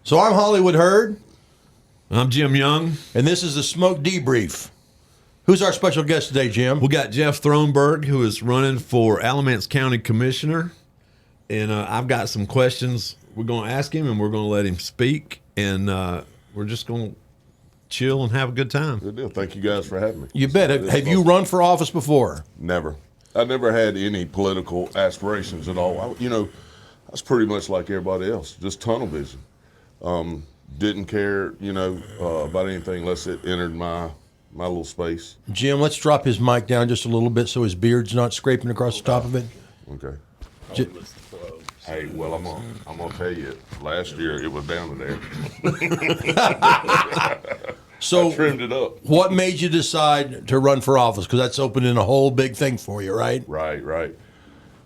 So I'm Hollywood Hurd. I'm Jim Young. And this is the Smoke Debrief. Who's our special guest today, Jim? We got Jeff Thronburg, who is running for Alamance County Commissioner. And I've got some questions we're going to ask him, and we're going to let him speak. And we're just going to chill and have a good time. Good deal. Thank you guys for having me. You bet. Have you run for office before? Never. I never had any political aspirations at all. I was pretty much like everybody else, just tunnel vision. Didn't care, about anything unless it entered my little space. Jim, let's drop his mic down just a little bit so his beard's not scraping across the top of it. Okay. Hey, well, I'm gonna tell you, last year it was down to there. So I trimmed it up. What made you decide to run for office? Because that's opening a whole big thing for you, right? Right.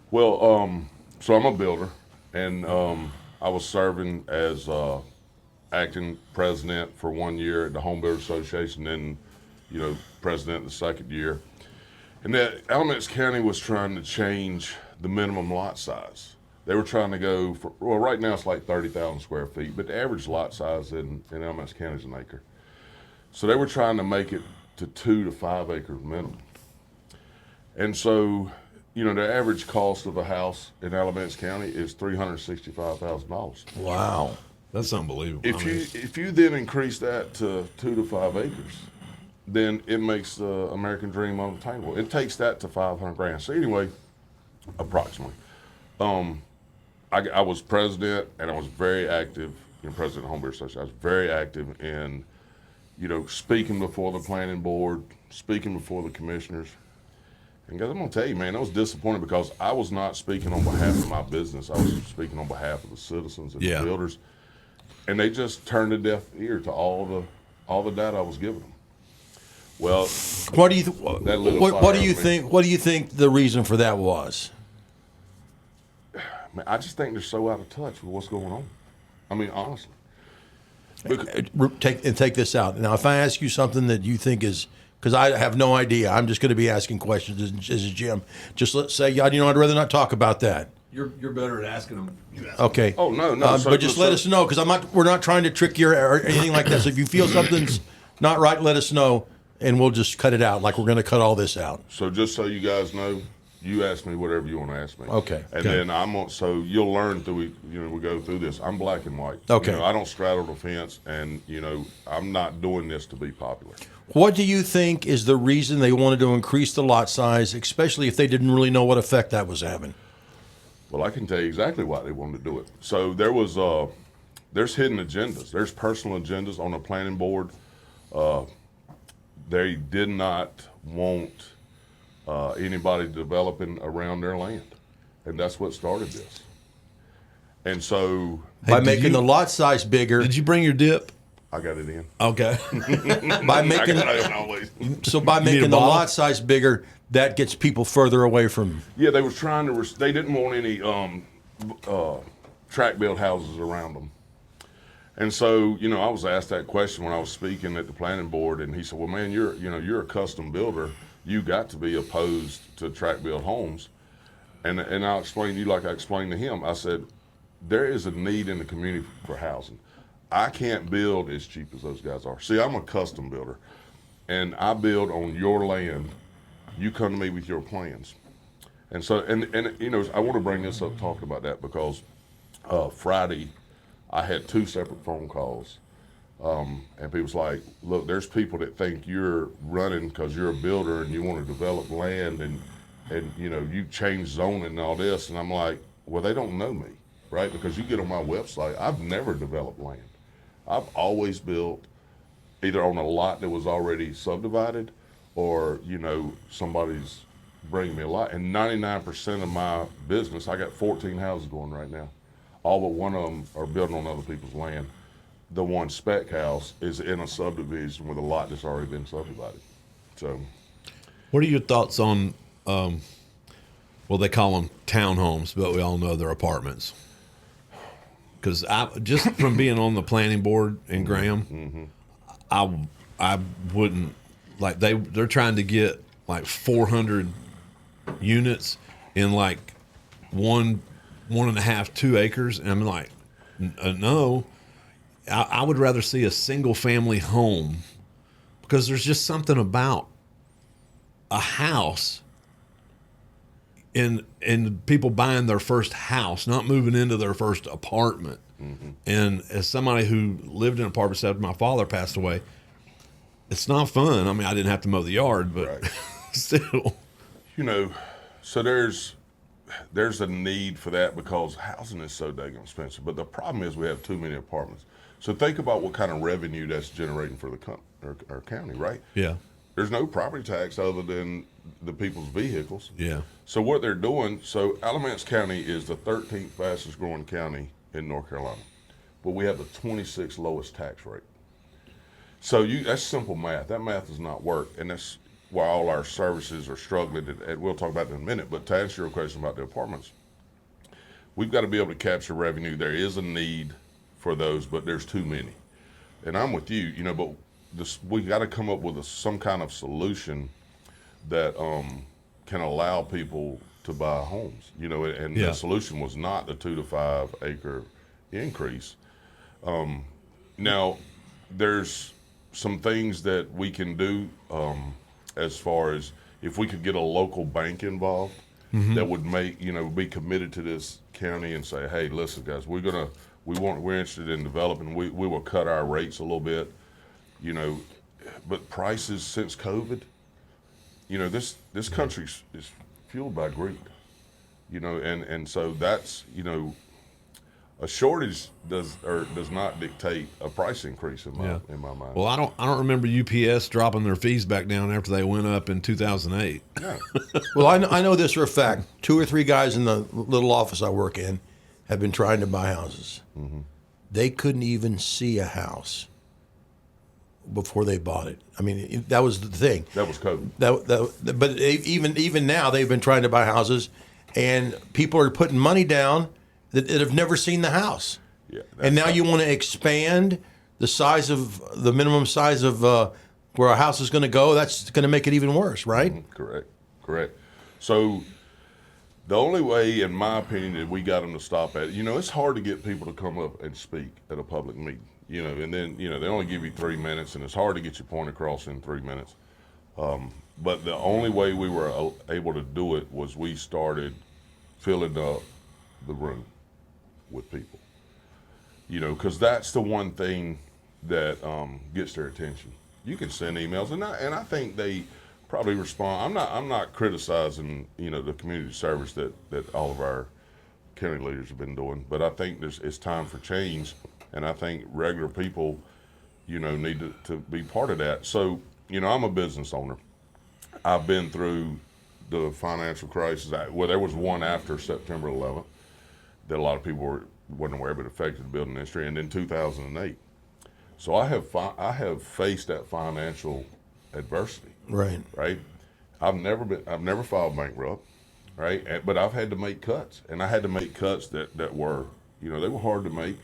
Well, so I'm a builder, and I was serving as acting president for 1 year at the Home Builders Association, then, president the second year. And that Alamance County was trying to change the minimum lot size. They were trying to go for, well, right now it's like 30,000 square feet, but the average lot size in Alamance County is an acre. So they were trying to make it to 2 to 5 acres minimum. And so, the average cost of a house in Alamance County is $365,000. Wow. That's unbelievable. If you then increase that to 2 to 5 acres, then it makes the American dream unattainable. It takes that to $500,000. So anyway, approximately. I was president, and I was very active president of the Home Builders Association. I was very active in, speaking before the planning board, speaking before the commissioners. And guys, I'm gonna tell you, man, I was disappointed because I was not speaking on behalf of my business. I was speaking on behalf of the citizens and the builders. And they just turned a deaf ear to all the data I was giving them. Well, what do you think the reason for that was? Man, I just think they're so out of touch with what's going on. I mean, honestly. Take this out. Now, if I ask you something that you think is, because I have no idea, I'm just going to be asking questions as a Jim. Just let's say, I'd rather not talk about that. You're better at asking them. Okay. Oh, no. But just let us know, because we're not trying to trick you or anything like that. So if you feel something's not right, let us know, and we'll just cut it out, like we're going to cut all this out. So just so you guys know, you ask me whatever you want to ask me. Okay. And then so you'll learn through we go through this. I'm black and white. Okay. I don't straddle the fence, and I'm not doing this to be popular. What do you think is the reason they wanted to increase the lot size, especially if they didn't really know what effect that was having? Well, I can tell you exactly why they wanted to do it. So there's hidden agendas. There's personal agendas on the planning board. They did not want anybody developing around their land, and that's what started this. And so, by making the lot size bigger, did you bring your dip? I got it in. Okay. by making the lot size bigger, that gets people further away from. Yeah, they was trying to. They didn't want any track built houses around them. And so, I was asked that question when I was speaking at the planning board, and he said, "Well, man, you're a custom builder. You got to be opposed to track built homes." And I'll explain to you like I explained to him. I said, there is a need in the community for housing. I can't build as cheap as those guys are. See, I'm a custom builder, and I build on your land. You come to me with your plans. And so, and I want to bring this up talking about that because Friday I had 2 separate phone calls. And people's like, look, there's people that think you're running because you're a builder and you want to develop land and you change zoning and all this. And I'm like, well, they don't know me, right? Because you get on my website, I've never developed land. I've always built either on a lot that was already subdivided or, somebody's bringing me a lot. And 99% of my business, I got 14 houses going right now. All but one of them are building on other people's land. The one spec house is in a subdivision with a lot that's already been subdivided. So, what are your thoughts on, they call them townhomes, but we all know they're apartments? Because just from being on the planning board in Graham, I wouldn't, like they're trying to get like 400 units in like 1.5, 2 acres. And I'm like, no. I would rather see a single family home, because there's just something about a house and people buying their first house, not moving into their first apartment. And as somebody who lived in apartments after my father passed away, it's not fun. I mean, I didn't have to mow the yard, but Right. still. You know, so there's a need for that because housing is so dang expensive. But the problem is we have too many apartments. So think about what kind of revenue that's generating for our county, right? Yeah. There's no property tax other than the people's vehicles. Yeah. So what they're doing, so Alamance County is the 13th fastest growing county in North Carolina, but we have the 26th lowest tax rate. So that's simple math. That math does not work, and that's why all our services are struggling. And we'll talk about that in a minute. But to answer your question about the apartments, we've got to be able to capture revenue. There is a need for those, but there's too many. And I'm with you, but we got to come up with some kind of solution that can allow people to buy homes, and Yeah. the solution was not the 2 to 5 acre increase. Now, there's some things that we can do as far as if we could get a local bank involved that would make, be committed to this county and say, hey, listen, guys, we're interested in developing. We will cut our rates a little bit, but prices since COVID, this country is fueled by greed, and so that's, a shortage does not dictate a price increase in my mind. Well, I don't remember UPS dropping their fees back down after they went up in 2008. Yeah. Well, I know this for a fact. 2 or 3 guys in the little office I work in have been trying to buy houses. They couldn't even see a house before they bought it. I mean, that was the thing. That was COVID. But even now, they've been trying to buy houses, and people are putting money down that have never seen the house. Yeah, and now you want to expand the minimum size of where a house is going to go. That's going to make it even worse, right? Correct. So the only way, in my opinion, that we got them to stop at, it's hard to get people to come up and speak at a public meeting, and then, they only give you 3 minutes, and it's hard to get your point across in 3 minutes. But the only way we were able to do it was we started filling up the room with people, because that's the one thing that gets their attention. You can send emails, and I think they probably respond. I'm not criticizing the community service that all of our county leaders have been doing, but I think it's time for change, and I think regular people need to be part of that. So I'm a business owner. I've been through the financial crisis. Well, there was one after September 11th that a lot of people wasn't aware, but affected the building industry, and then 2008. So I have faced that financial adversity. Right. I've never filed bankrupt. Right. But I've had to make cuts, and I had to make cuts that were, they were hard to make.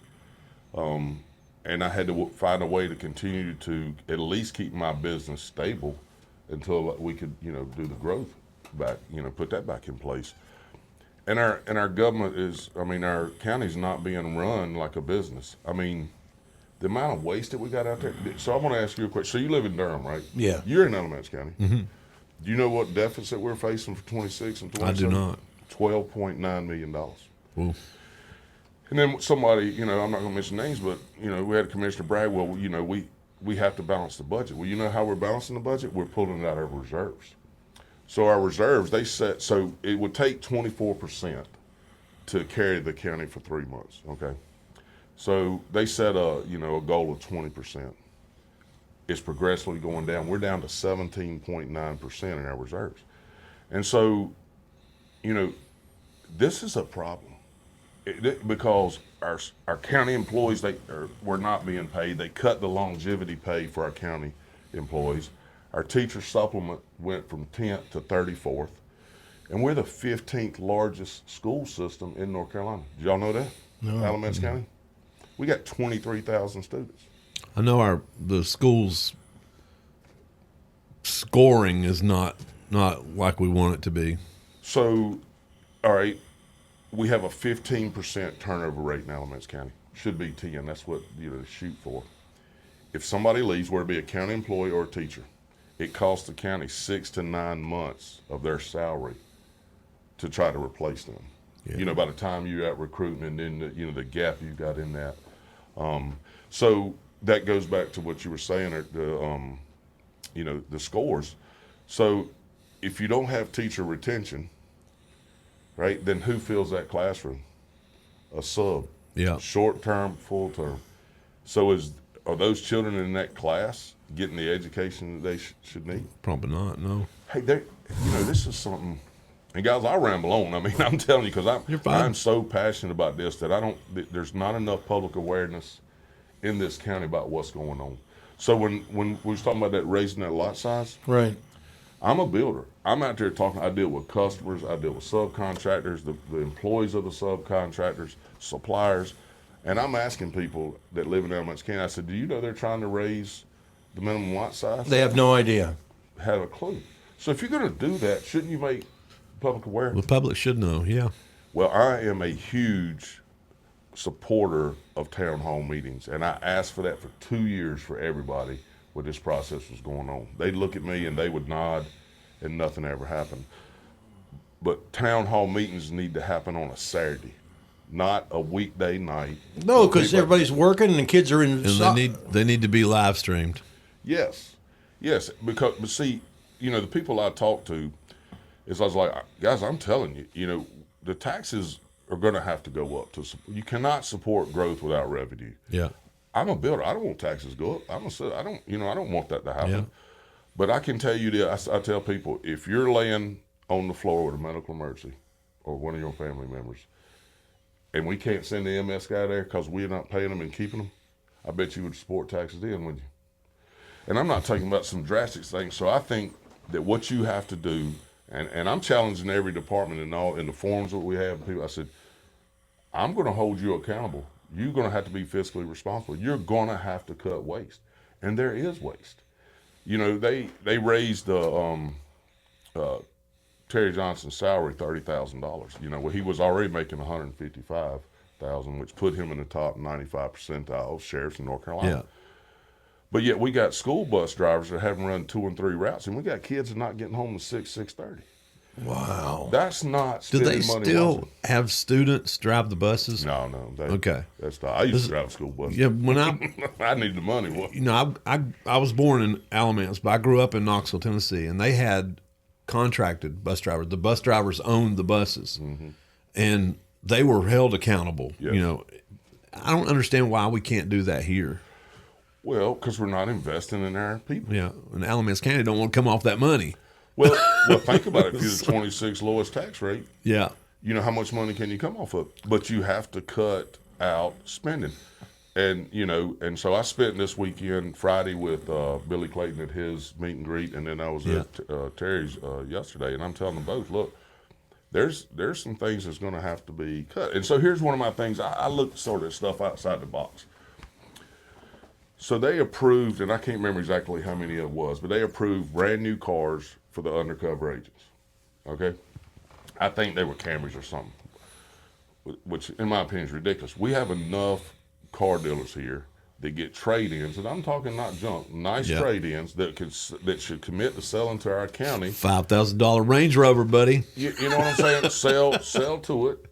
And I had to find a way to continue to at least keep my business stable until we could, do the growth back, put that back in place. And our government our county's not being run like a business. I mean, the amount of waste that we got out there. So I want to ask you a question. So you live in Durham, right? Yeah. You're in Alamance County. Do you know what deficit we're facing for 26 and 27? I do not. $12.9 million. Ooh. And then somebody, I'm not going to mention names, but, we had Commissioner Bragg. Well, we have to balance the budget. Well, you know how we're balancing the budget? We're pulling it out of reserves. So our reserves, so it would take 24% to carry the county for 3 months, okay? So they set a goal of 20%. It's progressively going down. We're down to 17.9% in our reserves. And so, this is a problem because our county employees, were not being paid. They cut the longevity pay for our county employees. Our teacher supplement went from 10th to 34th. And we're the 15th largest school system in North Carolina. Did y'all know that? No. Alamance County? We got 23,000 students. I know the school's scoring is not like we want it to be. So, all right, we have a 15% turnover rate in Alamance County. should be 10. That's what shoot for. If somebody leaves, whether it be a county employee or a teacher, it costs the county 6 to 9 months of their salary to try to replace them. Yeah. By the time you're out recruiting, and then the gap you got in that. So that goes back to what you were saying, the scores. So if you don't have teacher retention, right, then who fills that classroom? A sub. Yeah. Short term, full term. So are those children in that class getting the education that they should need? Probably not. No. Hey, this is something. And guys, I ramble on. I mean, I'm telling you, because I'm so passionate about this that there's not enough public awareness in this county about what's going on. So when we was talking about that raising that lot size, Right. I'm a builder. I'm out there talking. I deal with customers. I deal with subcontractors, the employees of the subcontractors, suppliers, and I'm asking people that live in Alamance County. I said, "Do you know they're trying to raise the minimum lot size?" They have no idea. Have a clue. So if you're going to do that, shouldn't you make public aware? The public should know. Yeah. Well, I am a huge supporter of town hall meetings, and I asked for that for 2 years for everybody when this process was going on. They'd look at me and they would nod, and nothing ever happened. But town hall meetings need to happen on a Saturday, not a weekday night. No, because everybody's working and the kids are in. And they need to be live streamed. Yes, but see, the people I talk to, I was like, guys, I'm telling you, the taxes are going to have to go up. You cannot support growth without revenue. Yeah. I'm a builder. I don't want taxes to go up. I don't want that to happen. Yeah. But I can tell you that I tell people, if you're laying on the floor with a medical emergency or one of your family members, and we can't send the MS guy there because we're not paying them and keeping them, I bet you would support taxes then, wouldn't you? And I'm not talking about some drastic things. So I think that what you have to do, and I'm challenging every department in the forums that we have, people, I said, I'm going to hold you accountable. You're going to have to be fiscally responsible. You're going to have to cut waste. And there is waste. They raised Terry Johnson's salary $30,000. Well, he was already making $155,000, which put him in the top 95 percentile of sheriffs in North Carolina. Yeah. But yet we got school bus drivers that haven't run 2 and 3 routes, and we got kids that are not getting home to 6:30. Wow. That's not Do spending they money still wisely. have students drive the buses? No. Okay. That's not. I used to drive a school bus. Yeah, when I I need the money. Well, I was born in Alamance, but I grew up in Knoxville, Tennessee, and they had contracted bus drivers. The bus drivers owned the buses, and they were held accountable. Yes. I don't understand why we can't do that here. Well, because we're not investing in our people. Yeah, and Alamance County don't want to come off that money. Well, think about it. If you're the 26th lowest tax rate, Yeah. how much money can you come off of? But you have to cut out spending. And, and so I spent this weekend, Friday, with Billy Clayton at his meet and greet, and then I was at Terry's yesterday, and I'm telling them both, look, there's some things that's going to have to be cut. And so here's one of my things. I looked sort of stuff outside the box. So they approved, and I can't remember exactly how many it was, but they approved brand new cars for the undercover agents. Okay? I think they were Camrys or something, which in my opinion is ridiculous. We have enough car dealers here that get trade-ins, and I'm talking not junk, nice trade-ins that should commit to selling to our county. $5,000 Range Rover, buddy. You know what I'm saying? Sell to it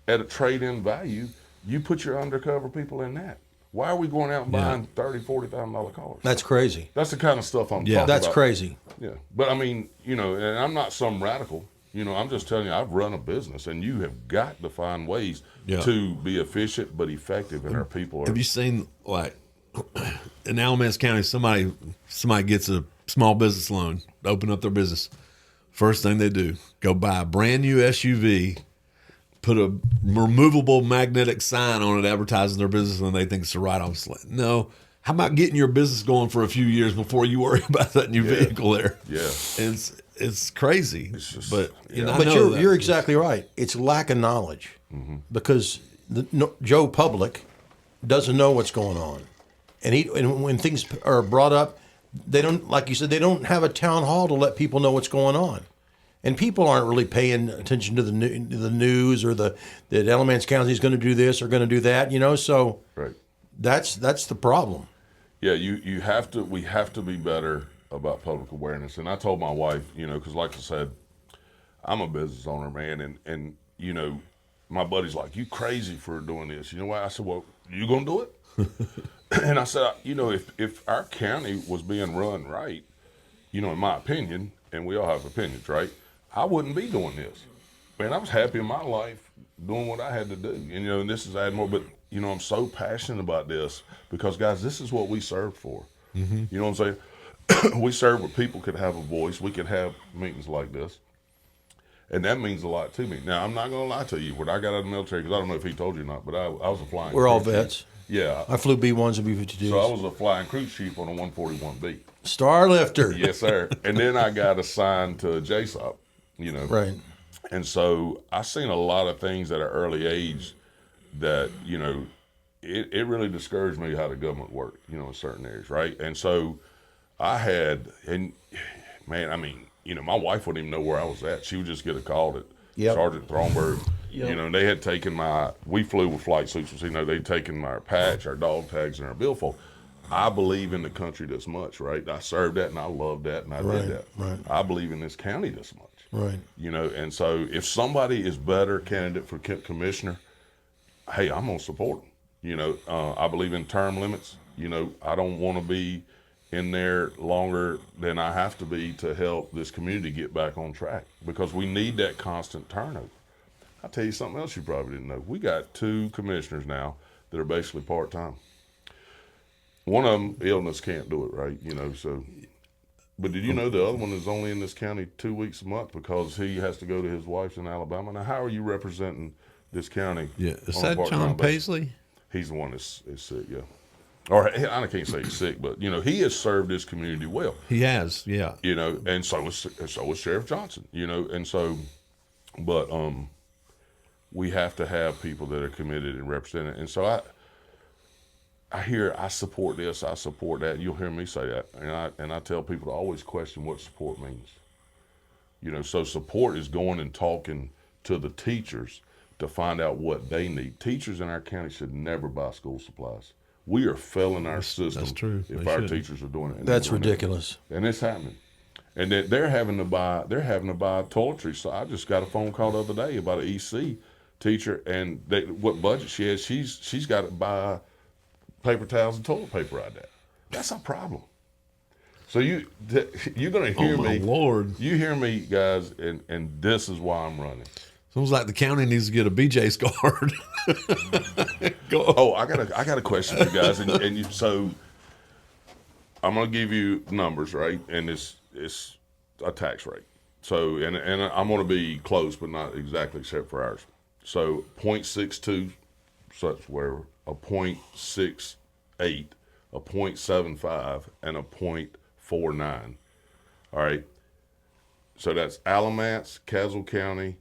at a trade-in value. You put your undercover people in that. Why are we going out and buying $30,000, $40,000 cars? That's crazy. That's the kind of stuff I'm talking about. That's crazy. Yeah. But I mean, and I'm not some radical. I'm just telling you, I've run a business, and you have got to find ways to be efficient but effective, and our people are. Have you seen, like, in Alamance County, somebody gets a small business loan to open up their business. First thing they do, go buy a brand new SUV, put a removable magnetic sign on it advertising their business, and they think it's a write-off sled. No. How about getting your business going for a few years before you worry about that new vehicle there? Yeah. It's crazy. It's just, but you're exactly right. It's lack of knowledge because Joe Public doesn't know what's going on. And when things are brought up, they don't, like you said, they don't have a town hall to let people know what's going on. And people aren't really paying attention to the news or that Alamance County is going to do this or going to do that, So Right. that's the problem. Yeah, you have to. We have to be better about public awareness. And I told my wife, because like I said, I'm a business owner, man, and my buddy's like, "You crazy for doing this?" You know why? I said, "Well, you gonna do it?" And I said, if our county was being run right, in my opinion, and we all have opinions, right? I wouldn't be doing this. Man, I was happy in my life doing what I had to do. And this is adding more, but, I'm so passionate about this because, guys, this is what we served for. Mm-hmm. You know what I'm saying? We served where people could have a voice. We could have meetings like this. And that means a lot to me. Now, I'm not going to lie to you. When I got out of the military, because I don't know if he told you or not, but I was a flying We're all crew vets. chief. Yeah. I flew B-1s and B-52s. So I was a flying crew chief on a 141B. Star lifter. Yes, sir. And then I got assigned to JSOP, Right. And so I seen a lot of things at an early age that, it really discouraged me how the government worked, in certain areas, right? And so my wife wouldn't even know where I was at. She would just get a call that Sergeant Thronberg, they had taken we flew with flight suits, they'd taken our patch, our dog tags, and our billfold. I believe in the country this much, right? I served that and I loved that and I did that. Right. I believe in this county this much. Right. And so if somebody is better candidate for commissioner, hey, I'm going to support them. I believe in term limits. I don't want to be in there longer than I have to be to help this community get back on track because we need that constant turnover. I'll tell you something else you probably didn't know. We got 2 commissioners now that are basically part-time. One of them, illness can't do it, right? So. But did you know the other one is only in this county 2 weeks a month because he has to go to his wife's in Alabama? Now, how are you representing this county? Yeah, is on a that part-time John basis? Paisley? He's the one that's sick, yeah. Or I can't say he's sick, but he has served this community well. He has, yeah. And so was Sheriff Johnson. And so, but we have to have people that are committed and represented. And so I support this, I support that. You'll hear me say that, and I tell people to always question what support means. So support is going and talking to the teachers to find out what they need. Teachers in our county should never buy school supplies. We are failing our system. That's true. If They our shouldn't. teachers are doing it. That's ridiculous. And it's happening. And they're having to buy toiletries. So I just got a phone call the other day about an EC teacher, and what budget she has. She's got to buy paper towels and toilet paper out of that. That's a problem. So you're going to hear Oh, my me. Lord. You hear me, guys, and this is why I'm running. Sounds like the county needs to get a BJ's card. Go. Oh, I got a question for you guys, so I'm going to give you numbers, right? And it's a tax rate. So and I'm going to be close, but not exactly, except for ours. So 0.62, such where a 0.68, a 0.75, and a 0.49. All right. So that's Alamance, Castle County,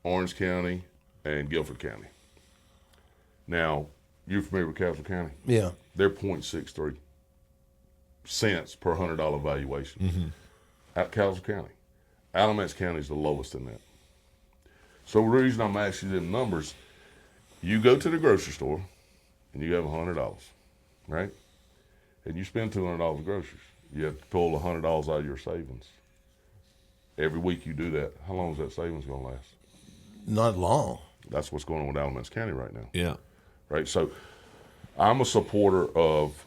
Orange County, and Guilford County. Now, you're familiar with Castle County? Yeah. They're 0.63 cents per $100 valuation. Mm-hmm. At Castle County. Alamance County is the lowest in that. So the reason I'm asking you them numbers, you go to the grocery store and you have $100, right? And you spend $200 in groceries. You have to pull $100 out of your savings. Every week you do that. How long is that savings going to last? Not long. That's what's going on with Alamance County right now. Yeah. Right. So I'm a supporter of,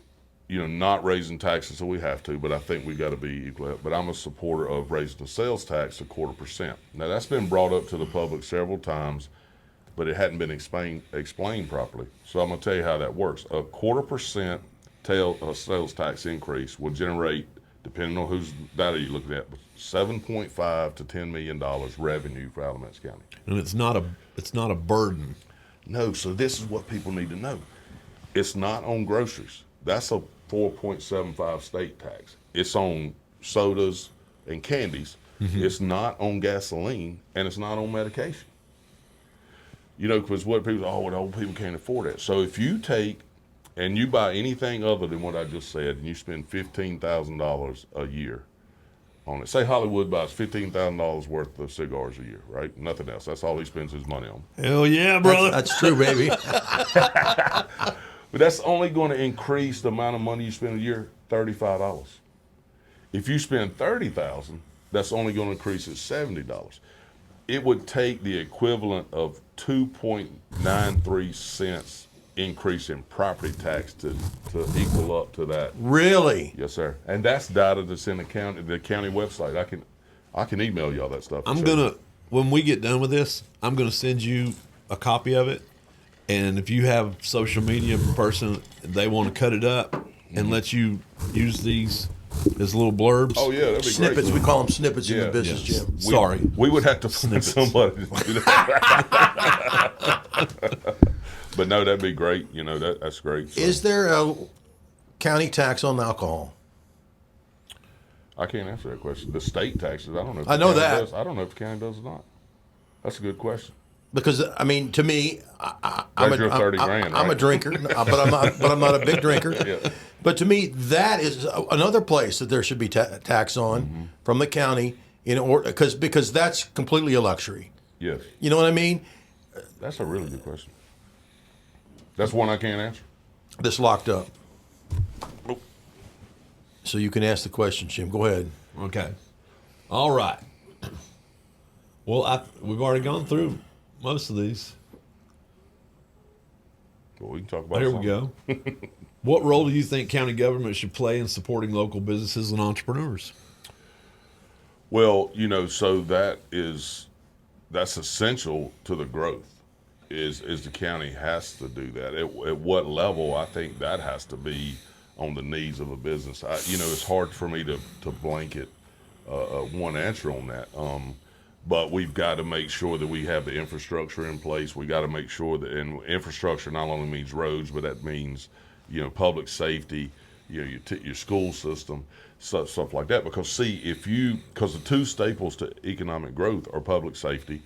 not raising taxes so we have to, but I think we got to be equal. But I'm a supporter of raising the sales tax to 0.25%. Now that's been brought up to the public several times, but it hadn't been explained properly. So I'm going to tell you how that works. A 0.25% sales tax increase will generate, depending on whose data you're looking at, $7.5 to $10 million revenue for Alamance County. And it's not a burden. No, so this is what people need to know. It's not on groceries. That's a 4.75 state tax. It's on sodas and candies. Mm-hmm. It's not on gasoline, and it's not on medication. Because what people the old people can't afford it. So if you take and you buy anything other than what I just said, and you spend $15,000 a year, on it. Say Hollywood buys $15,000 worth of cigars a year, right? Nothing else. That's all he spends his money on. Hell yeah, brother. That's true, baby. But that's only going to increase the amount of money you spend a year, $35. If you spend $30,000, that's only going to increase it $70. It would take the equivalent of 2.93 cents increase in property tax to equal up to that. Really? Yes, sir. And that's data that's in the county website. I can email you all that stuff. When we get done with this, I'm gonna send you a copy of it. And if you have social media person, they want to cut it up and let you use these as little blurbs. Oh yeah, that'd be Snippets. great. We call them snippets in the business, Jim. Sorry. We would have to find somebody to do that. But no, that'd be great. You know, that's great. So, Is there a county tax on alcohol? I can't answer that question. The state taxes, I don't know. If I the know county that. does. I don't know if the county does or not. That's a good question. Because I mean, to me, I'm Your 30 grand, I'm a right? drinker, but I'm not a big drinker. Yeah. But to me, that is another place that there should be tax on from the county, because that's completely a luxury. Yes. You know what I mean? That's a really good question. That's one I can't answer. This locked up, Nope. so you can ask the question, Jim. Go ahead. Okay. All right. Well, we've already gone through most of these. Well, we can talk about Here we something. go. What role do you think county government should play in supporting local businesses and entrepreneurs? Well, you know, so that's essential to the growth. Is the county has to do that. At what level? I think that has to be on the needs of a business. It's hard for me to blanket one answer on that. But we've got to make sure that we have the infrastructure in place. We got to make sure that, and infrastructure not only means roads, but that means, public safety, your school system, stuff like that. Because because the two staples to economic growth are public safety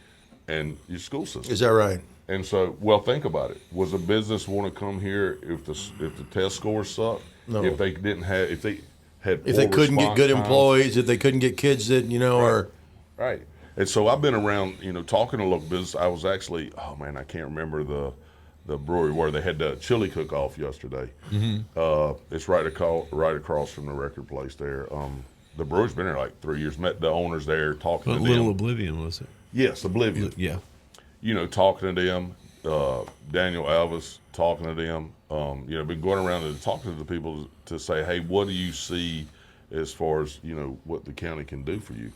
and your school system. Is that right? And so, well, think about it. Was a business want to come here if the test scores sucked? No. If they didn't have, if they had, If they couldn't get good employees, if they couldn't get kids that are right. And so I've been around, talking to local business. I was actually, I can't remember the brewery where they had the chili cook-off yesterday. Mm-hmm. It's right across from the record place there. The brewery's been there like 3 years. Met the owners there, talking to them. Little Oblivion, was it? Yes, Oblivion. Yeah. Talking to them, Daniel Alvis, talking to them. Been going around and talking to the people to say, hey, what do you see as far as, what the county can do for you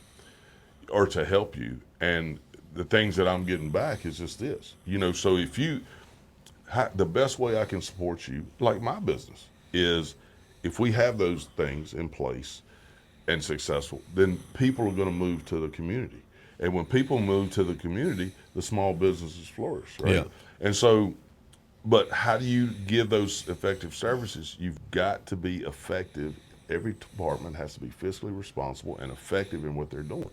or to help you? And the things that I'm getting back is just this, so the best way I can support you, like my business, is if we have those things in place and successful, then people are going to move to the community. And when people move to the community, the small businesses flourish, right? Yeah. And so, but how do you give those effective services? You've got to be effective. Every department has to be fiscally responsible and effective in what they're doing.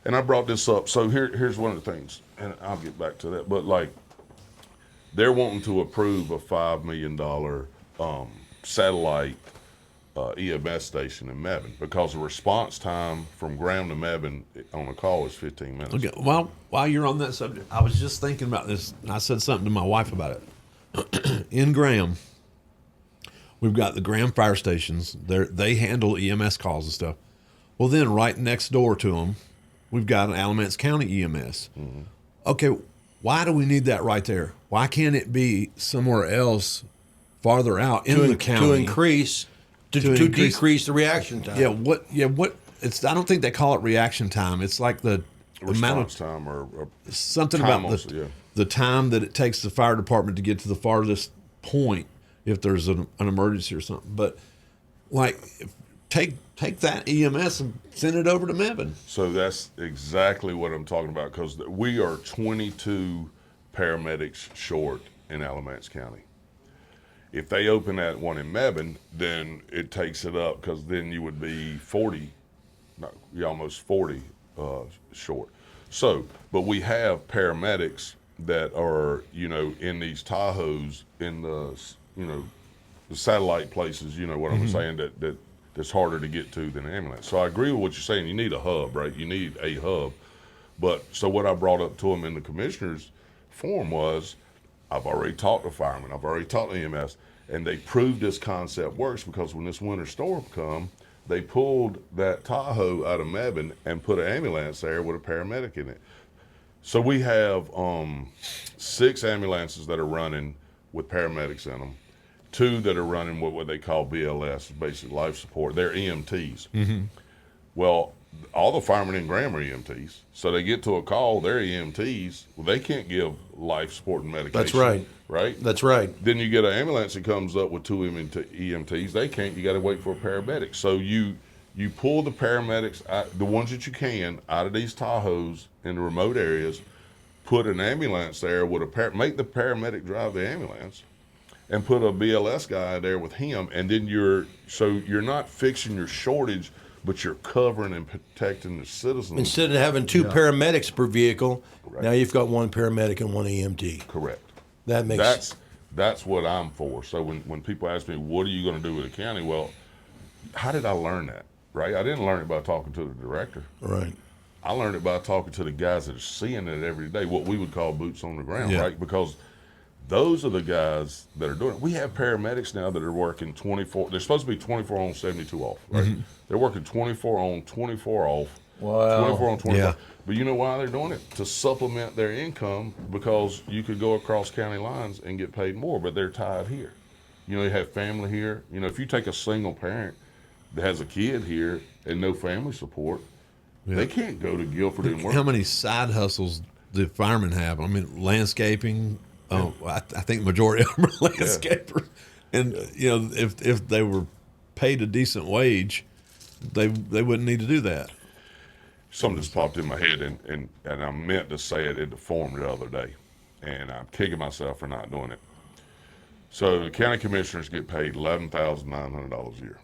And I brought this up. So here's one of the things, and I'll get back to that. But they're wanting to approve a $5 million satellite EMS station in Mebane because the response time from Graham to Mebane on a call is 15 minutes. Okay. Well, while you're on that subject, I was just thinking about this. And I said something to my wife about it. In Graham, we've got the Graham fire stations. They handle EMS calls and stuff. Well, then right next door to them, we've got an Alamance County EMS. Mm-hmm. Okay, why do we need that right there? Why can't it be somewhere else, farther out in the county to increase? To decrease the reaction time. I don't think they call it reaction time. It's like the amount of time or something time about also, the time that it takes the fire department to get to the farthest point if there's an emergency or something. But take that EMS and send it over to Mebane. So that's exactly what I'm talking about, because we are 22 paramedics short in Alamance County. If they open that one in Mebane, then it takes it up, because then you would be almost 40 short. So, but we have paramedics that are, in these Tahoes, in the, the satellite places, what I'm saying, that that's harder to get to than an ambulance. So I agree with what you're saying. You need a hub, right? You need a hub. But so what I brought up to him in the commissioner's forum was, I've already talked to firemen, I've already talked to EMS, and they proved this concept works because when this winter storm come, they pulled that Tahoe out of Mebane and put an ambulance there with a paramedic in it. So we have 6 ambulances that are running with paramedics in them, 2 that are running with what they call BLS, basic life support. They're EMTs. Mm-hmm. Well, all the firemen in Graham are EMTs. So they get to a call, they're EMTs. Well, they can't give life support and medication. That's right. Right? That's right. Then you get an ambulance that comes up with 2 EMTs. They can't. You got to wait for a paramedic. So you pull the paramedics, the ones that you can, out of these Tahoes in the remote areas, put an ambulance there with make the paramedic drive the ambulance, and put a BLS guy there with him, and then you're not fixing your shortage, but you're covering and protecting the citizens. Instead of having 2 paramedics per vehicle, now you've got 1 paramedic and 1 EMT. Correct. That makes that's what I'm for. So when people ask me, what are you going to do with the county? Well, how did I learn that? Right? I didn't learn it by talking to the director. right. I learned it by talking to the guys that are seeing it every day, what we would call boots on the ground, Yeah. right? Because those are the guys that are doing it. We have paramedics now that are working 24. They're supposed to be 24 on, 72 off, right? Mm-hmm. They're working 24 on, 24 off. Wow. 24 on, 24. Yeah. But you know why they're doing it? To supplement their income, because you could go across county lines and get paid more, but they're tied here. You know, you have family here. You know, if you take a single parent that has a kid here and no family support, they can't go to Guilford and work. How many side hustles do firemen have? I mean, landscaping. Oh, I think majority of them are landscapers. And you know, if they were paid a decent wage, they wouldn't need to do that. Something just popped in my head, and I meant to say it in the forum the other day, and I'm kicking myself for not doing it. So the county commissioners get paid $11,900 a year.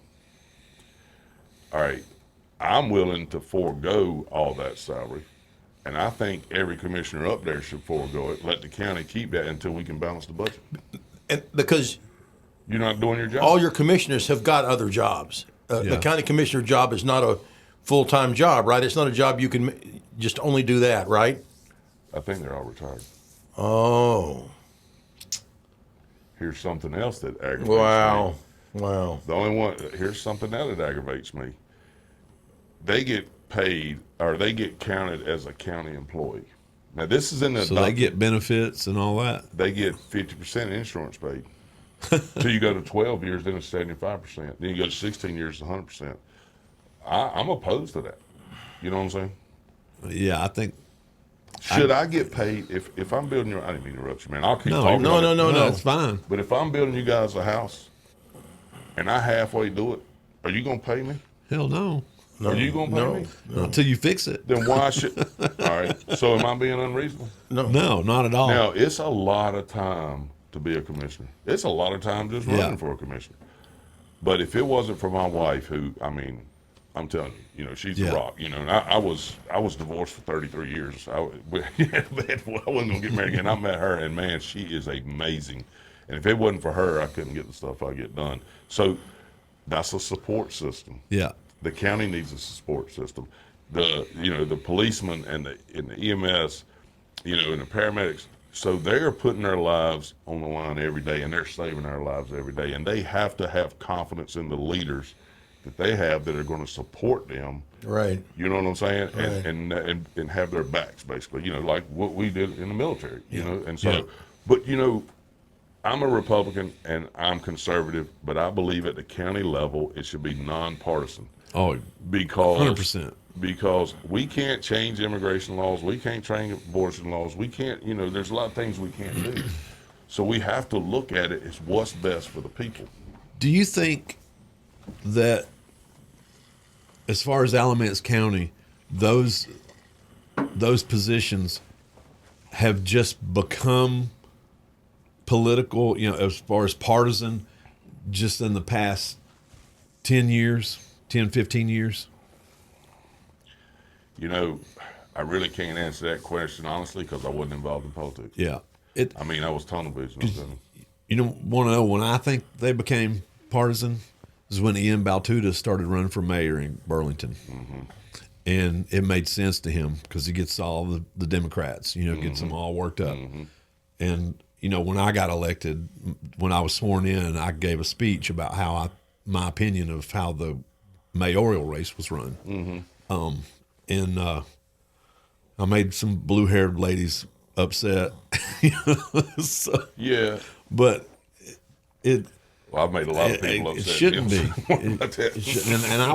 All right, I'm willing to forego all that salary, and I think every commissioner up there should forego it. Let the county keep that until we can balance the budget. And because You're not doing your job. all your commissioners have got other jobs. The county commissioner job is not a full-time job, right? It's not a job you can just only do that, right? I think they're all retired. Oh. Here's something else that aggravates Wow. me. Wow. The only one, here's something else that aggravates me. They get paid, or they get counted as a county employee. Now, this is in the... So they get benefits and all that. They get 50% insurance paid. Till you go to 12 years, then it's 75%. Then you go to 16 years, it's 100%. I'm opposed to that. You know what I'm saying? Yeah, I think. Should I get paid if I'm building your... I didn't mean to interrupt you, man. I'll keep No, talking. no. That's fine. But if I'm building you guys a house and I halfway do it, are you going to pay me? Hell no. Are you going to pay me? Not until you fix it. Then why should... All right. So am I being unreasonable? No, not at all. Now, it's a lot of time to be a commissioner. It's a lot of time just running for a commissioner. But if it wasn't for my wife, who, I mean, I'm telling you, she's a rock. And I was divorced for 33 years. I wasn't going to get married again. I met her, and man, she is amazing. And if it wasn't for her, I couldn't get the stuff I get done. So that's a support system. Yeah. The county needs a support system. The policemen and the EMS, and the paramedics. So they're putting their lives on the line every day, and they're saving our lives every day. And they have to have confidence in the leaders that they have that are going to support them. Right. You know what I'm saying? Right. And have their backs, basically. Like what we did in the military. And so, but I'm a Republican and I'm conservative, but I believe at the county level it should be nonpartisan. Oh, because 100%. Because we can't change immigration laws, we can't change abortion laws, we can't. There's a lot of things we can't do. So we have to look at it as what's best for the people. Do you think that, as far as Alamance County, those positions have just become political, as far as partisan, just in the past 10 years, 10, 15 years? I really can't answer that question, honestly, because I wasn't involved in politics. Yeah. I was tunnel vision. You don't want to know when I think they became partisan? was when Ian Baltuta started running for mayor in Burlington. And it made sense to him because he gets all the Democrats, gets them all worked up. And, when I got elected, when I was sworn in, I gave a speech about my opinion of how the mayoral race was run. And I made some blue-haired ladies upset. So, Yeah. but it Well, I've made a lot of people upset. It shouldn't be. And I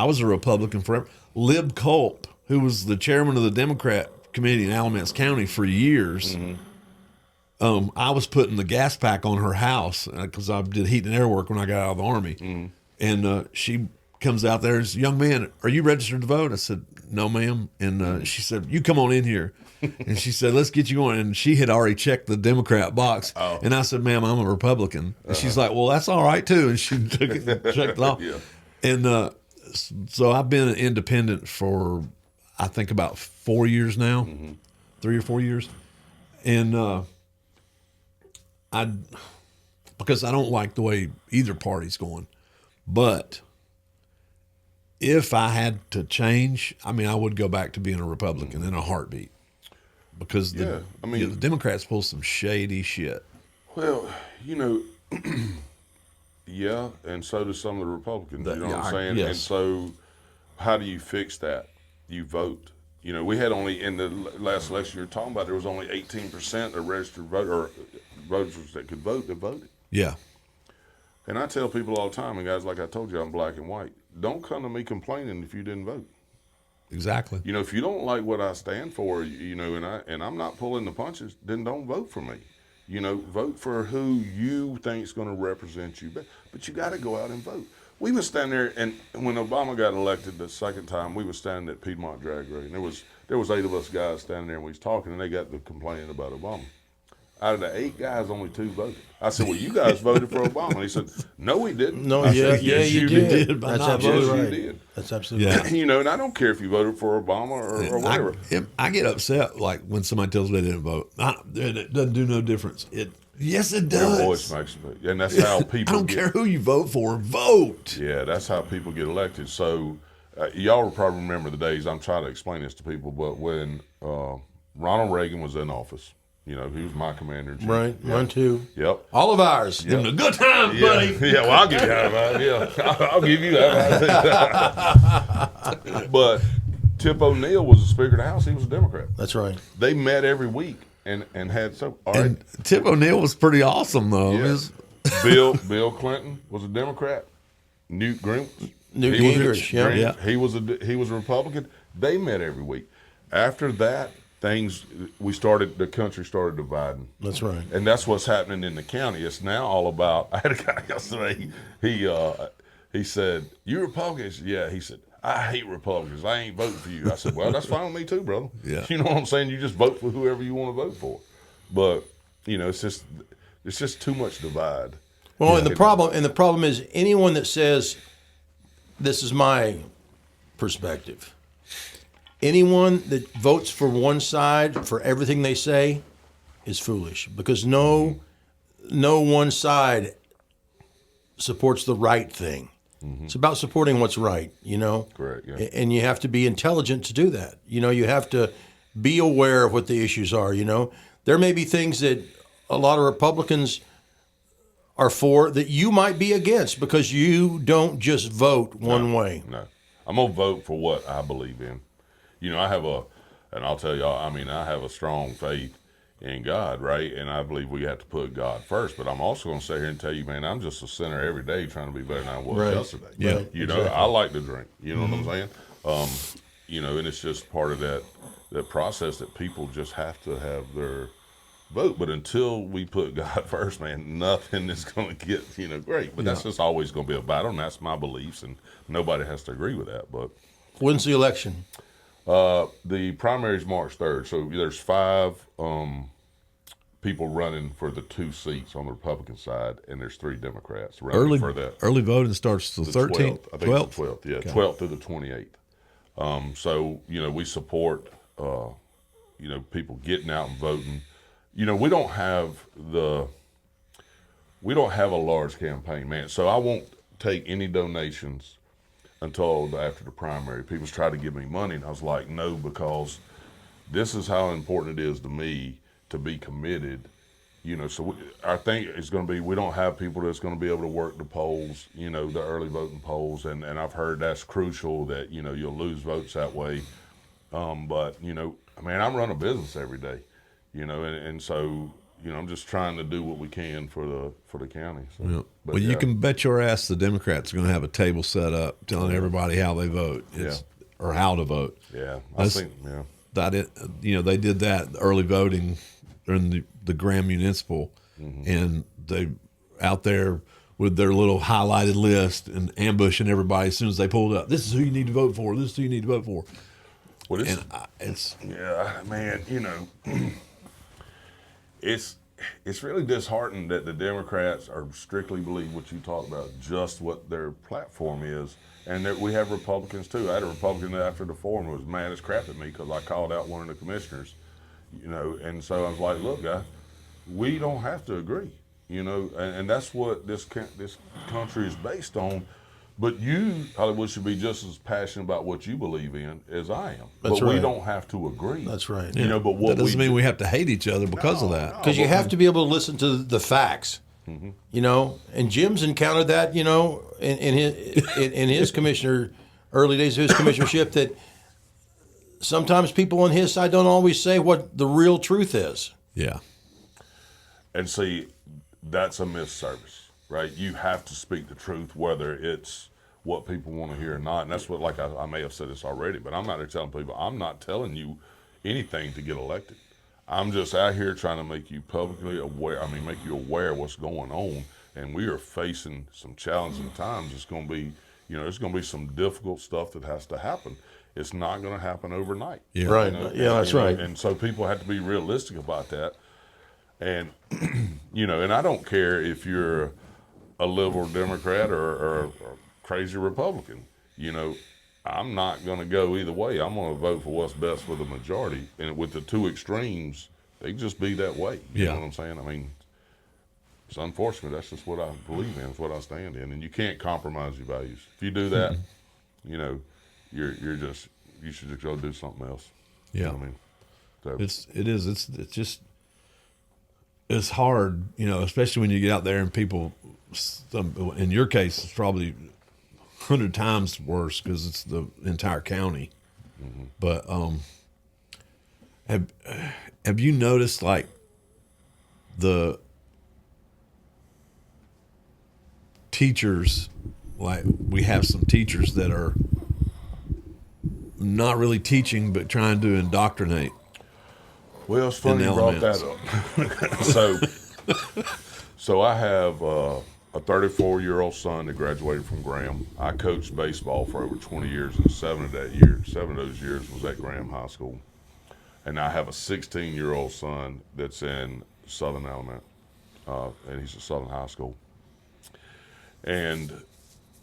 was a Republican forever. Lib Culp, who was the chairman of the Democrat committee in Alamance County for years, I was putting the gas pack on her house because I did heat and air work when I got out of the Army. And she comes out there and says, "Young man, are you registered to vote?" I said, "No, ma'am." And she said, "You come on in here." And she said, "Let's get you going." And she had already checked the Democrat box. Oh. And I said, "Ma'am, I'm a Republican." And she's like, "Well, that's all right too." And she took it and checked it off. Yeah. And so I've been an independent for, I think, about 4 years now, 3 or 4 years. And because I don't like the way either party's going. But if I had to change, I would go back to being a Republican in a heartbeat. Because the Democrats pull some shady shit. Well, yeah, and so do some of the Republicans. You know what I'm saying? Yes. And so, how do you fix that? You vote. We had only in the last election you're talking about, there was only 18% of registered voters that could vote that voted. Yeah. And I tell people all the time, and guys, like I told you, I'm black and white. Don't come to me complaining if you didn't vote. Exactly. If you don't like what I stand for, and I'm not pulling the punches, then don't vote for me. Vote for who you think is going to represent you. But you got to go out and vote. We was standing there, and when Obama got elected the second time, we was standing at Piedmont Drag Race, and there was 8 of us guys standing there, and we was talking, and they got to complaining about Obama. Out of the 8 guys, only 2 voted. I said, "Well, you guys voted for Obama." And he said, "No, we didn't." No, I yeah, said, yeah, "Yes, you did. by That's not absolutely voting. right. You did. That's absolutely Yeah. right. And I don't care if you voted for Obama or whatever. I get upset like when somebody tells me they didn't vote. It doesn't do no difference. Yes, it does. Your voice makes me, and that's how people. I don't care who you vote for. Vote. Yeah, that's how people get elected. So, y'all will probably remember the days. I'm trying to explain this to people, but when Ronald Reagan was in office, he was my commander in chief. Right, mine too. Yep. All of ours. Give them a good time, buddy. Yeah, well, I'll give you that. Yeah, I'll give you that. But Tip O'Neill was the Speaker of the House. He was a Democrat. That's right. They met every week and had all right. And Tip O'Neill was pretty awesome, though. Yeah. Bill Clinton was a Democrat. Newt Gingrich, yeah. He was a Republican. They met every week. After that, the country started dividing. That's right. And that's what's happening in the county. It's now all about. I had a guy yesterday. He said, "You Republicans?" Yeah. He said, "I hate Republicans. I ain't voting for you." I said, "Well, that's fine with me too, brother." Yeah. You know what I'm saying? You just vote for whoever you want to vote for. But it's just too much divide. Well, Yeah. and the problem is anyone that says, "This is my perspective," anyone that votes for one side for everything they say is foolish, because no one side supports the right thing. It's about supporting what's right, Correct, yeah. And you have to be intelligent to do that. You have to be aware of what the issues are. There may be things that a lot of Republicans are for that you might be against, because you don't just vote one way. No, I'm gonna vote for what I believe in. And I'll tell y'all, I have a strong faith in God, right? And I believe we have to put God first. But I'm also gonna sit here and tell you, man, I'm just a sinner every day trying to be better than I was yesterday. Yeah. Right, Exactly. I like to drink. You know what I'm saying? And it's just part of that process that people just have to have their vote. But until we put God first, man, nothing is going to get, great. But that's just always going to be a battle, and that's my beliefs, and nobody has to agree with that. But When's the election? the primary is March 3rd. So there's 5 people running for the 2 seats on the Republican side, and there's 3 Democrats running for that. Early voting starts the 13th. 12th. I think it's the 12th. Yeah, 12th through the 28th. So we support people getting out and voting. We don't have a large campaign, man. So I want take any donations until after the primary. People tried to give me money, and I was like, no, because this is how important it is to me to be committed. So I think it's going to be, we don't have people that's going to be able to work the polls, the early voting polls. And I've heard that's crucial, that, you'll lose votes that way. But, I'm running a business every day, and so, I'm just trying to do what we can for the county. So, Yeah. but Well, you can bet your ass the Democrats are going to have a table set up telling everybody how they vote, or how to vote. Yeah, They did that early voting during the Graham Municipal, and they out there with their little highlighted list and ambushing everybody as soon as they pulled up. This is who you need to vote for. This is who you need to vote for. Well, It's it's really disheartening that the Democrats are strictly believe what you talked about, just what their platform is, and that we have Republicans too. I had a Republican after the forum who was mad as crap at me because I called out one of the commissioners, and so I was like, look, guy, we don't have to agree, and that's what this country is based on. But you, Hollywood, should be just as passionate about what you believe in as I am. That's but right. we don't have to agree. That's right. But what that doesn't mean we have to hate each other because of that. Because you have to be able to listen to the facts, And Jim's encountered that, in his commissioner early days of his commissionership, that sometimes people on his side don't always say what the real truth is. Yeah. And see, that's a misservice, right? You have to speak the truth, whether it's what people want to hear or not. And that's what, like I may have said this already, but I'm not telling people, I'm not telling you anything to get elected. I'm just out here trying to make you publicly aware, make you aware of what's going on. And we are facing some challenging times. It's going to be, there's going to be some difficult stuff that has to happen. It's not going to happen overnight. Yeah. Right. That's right. And so people have to be realistic about that. And, and I don't care if you're a liberal Democrat or a crazy Republican, I'm not going to go either way. I'm going to vote for what's best for the majority. And with the two extremes, they just be that way. You know what I'm saying? It's unfortunate. That's just what I believe in. It's what I stand in. And you can't compromise your values. If you do that, you should just go do something else. Yeah. You know what I mean? So. It's hard, especially when you get out there and people, in your case, it's probably 100 times worse because it's the entire county. Mm-hmm. But have you noticed, like, the teachers, like we have some teachers that are not really teaching but trying to indoctrinate? Well, it's funny you brought that up. So I have a 34-year-old son that graduated from Graham. I coached baseball for over 20 years, and 7 of those years was at Graham High School. And I have a 16-year-old son that's in Southern Alamance, and he's at Southern High School. And,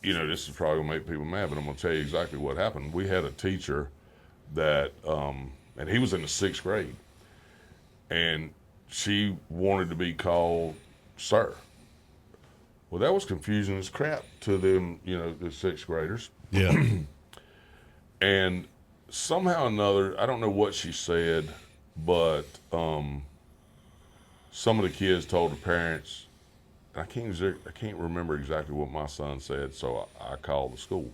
this is probably going to make people mad, but I'm going to tell you exactly what happened. We had a teacher that, and he was in the 6th grade, and she wanted to be called sir. Well, that was confusing as crap to them, the 6th graders. Yeah. And somehow or another, I don't know what she said, but some of the kids told the parents, I can't remember exactly what my son said, so I called the school.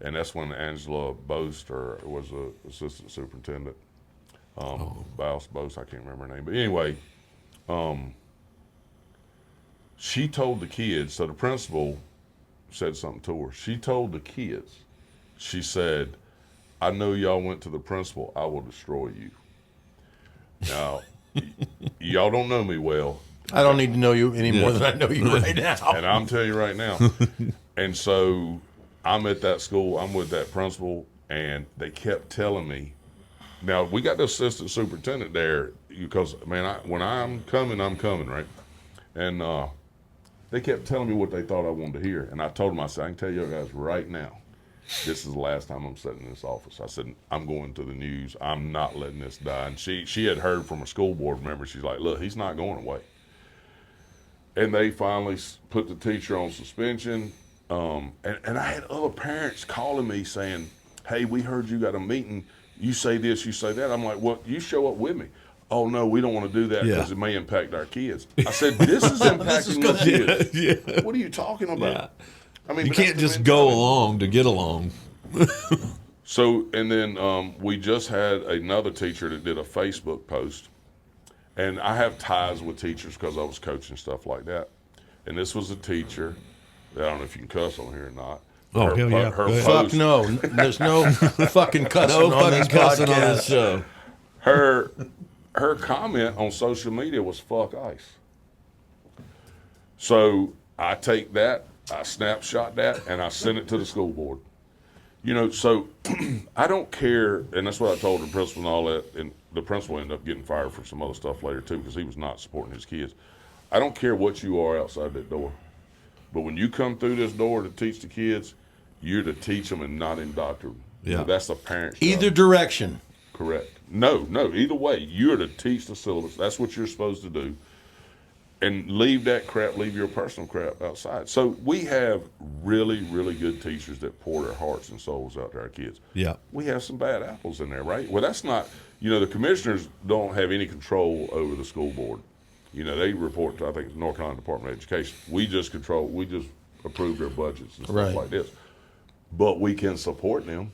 And that's when Angela Boast was the assistant superintendent. Boast, I can't remember her name. But anyway, she told the kids, so the principal said something to her. She told the kids, she said, I know y'all went to the principal, I will destroy you. Now, y'all don't know me well. I don't need to know you any more than I know you right now. And I'm telling you right now. And so I'm at that school, I'm with that principal, and they kept telling me, now we got the assistant superintendent there because, man, when I'm coming, right? And they kept telling me what they thought I wanted to hear. And I told them, I said, I can tell you guys right now, this is the last time I'm sitting in this office. I said, I'm going to the news. I'm not letting this die. And she had heard from a school board member. She's like, look, he's not going away. And they finally put the teacher on suspension. and I had other parents calling me saying, hey, we heard you got a meeting. You say this, you say that. I'm like, well, you show up with me. Oh, no, we don't want to do that because it may impact our kids. I said, this is impacting your kids. Yeah. What are you talking about? Yeah. I mean, You but that's can't the just go mentality. along to get along. So, and then we just had another teacher that did a Facebook post. And I have ties with teachers because I was coaching stuff like that. And this was a teacher. I don't know if you can cuss on here or not. Oh, hell yeah. Her Go ahead. Fuck post, no. There's no fucking cussing No on this fucking cussing on this podcast. show. her comment on social media was fuck ICE. So I take that, I snapshot that, and I send it to the school board. You know, so I don't care, and that's what I told the principal and all that, and the principal ended up getting fired for some other stuff later too because he was not supporting his kids. I don't care what you are outside that door, but when you come through this door to teach the kids, you're to teach them and not indoctrinate them. Yeah. You know, that's the parent's job. Either direction. Correct. No, either way, you're to teach the syllabus. That's what you're supposed to do. And leave that crap, leave your personal crap outside. So we have really, really good teachers that pour their hearts and souls out to our kids. Yeah. We have some bad apples in there, right? Well, that's not, you know, the commissioners don't have any control over the school board. You know, they report to, I think, the North Carolina Department of Education. We just approve their budgets and stuff Right. like this. But we can support them.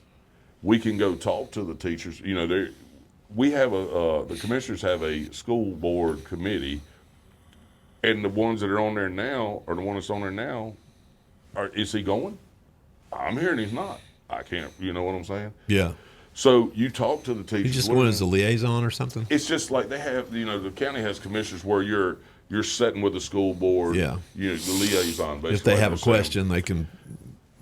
We can go talk to the teachers. You know, the commissioners have a school board committee. And the ones that are on there now, or the one that's on there now, is he going? I'm hearing he's not. I can't, you know what I'm saying? Yeah. So you talk to the teachers. You just what went are as a liaison or something? It's just like they have, you know, the county has commissioners where you're sitting with the school board. Yeah. You know, the liaison, basically. If they have a like they're saying. question, they can.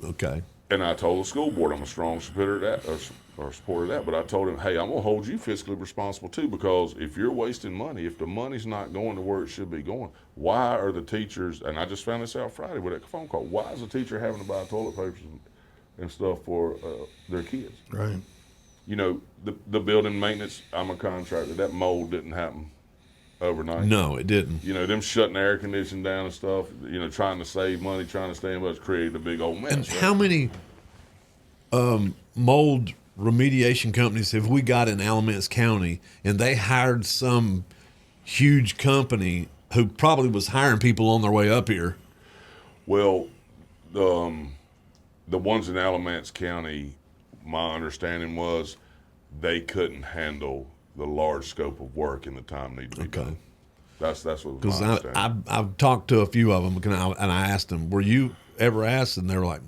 Okay. And I told the school board I'm a strong supporter of that, or supporter of that. But I told him, hey, I'm going to hold you fiscally responsible too, because if you're wasting money, if the money's not going to where it should be going, why are the teachers? And I just found this out Friday with that phone call. Why is a teacher having to buy toilet papers and stuff for their kids? Right. You know, the building maintenance. I'm a contractor. That mold didn't happen overnight. No, it didn't. You know, them shutting the air conditioning down and stuff, you know, trying to save money, trying to stay in budget, created a big old mess. And right? how many mold remediation companies have we got in Alamance County? And they hired some huge company who probably was hiring people on their way up here. Well, the ones in Alamance County, my understanding was they couldn't handle the large scope of work in the time needed to be done. That's what was Because my understanding. I've talked to a few of them, and I asked them, "Were you ever asked?" And they were like,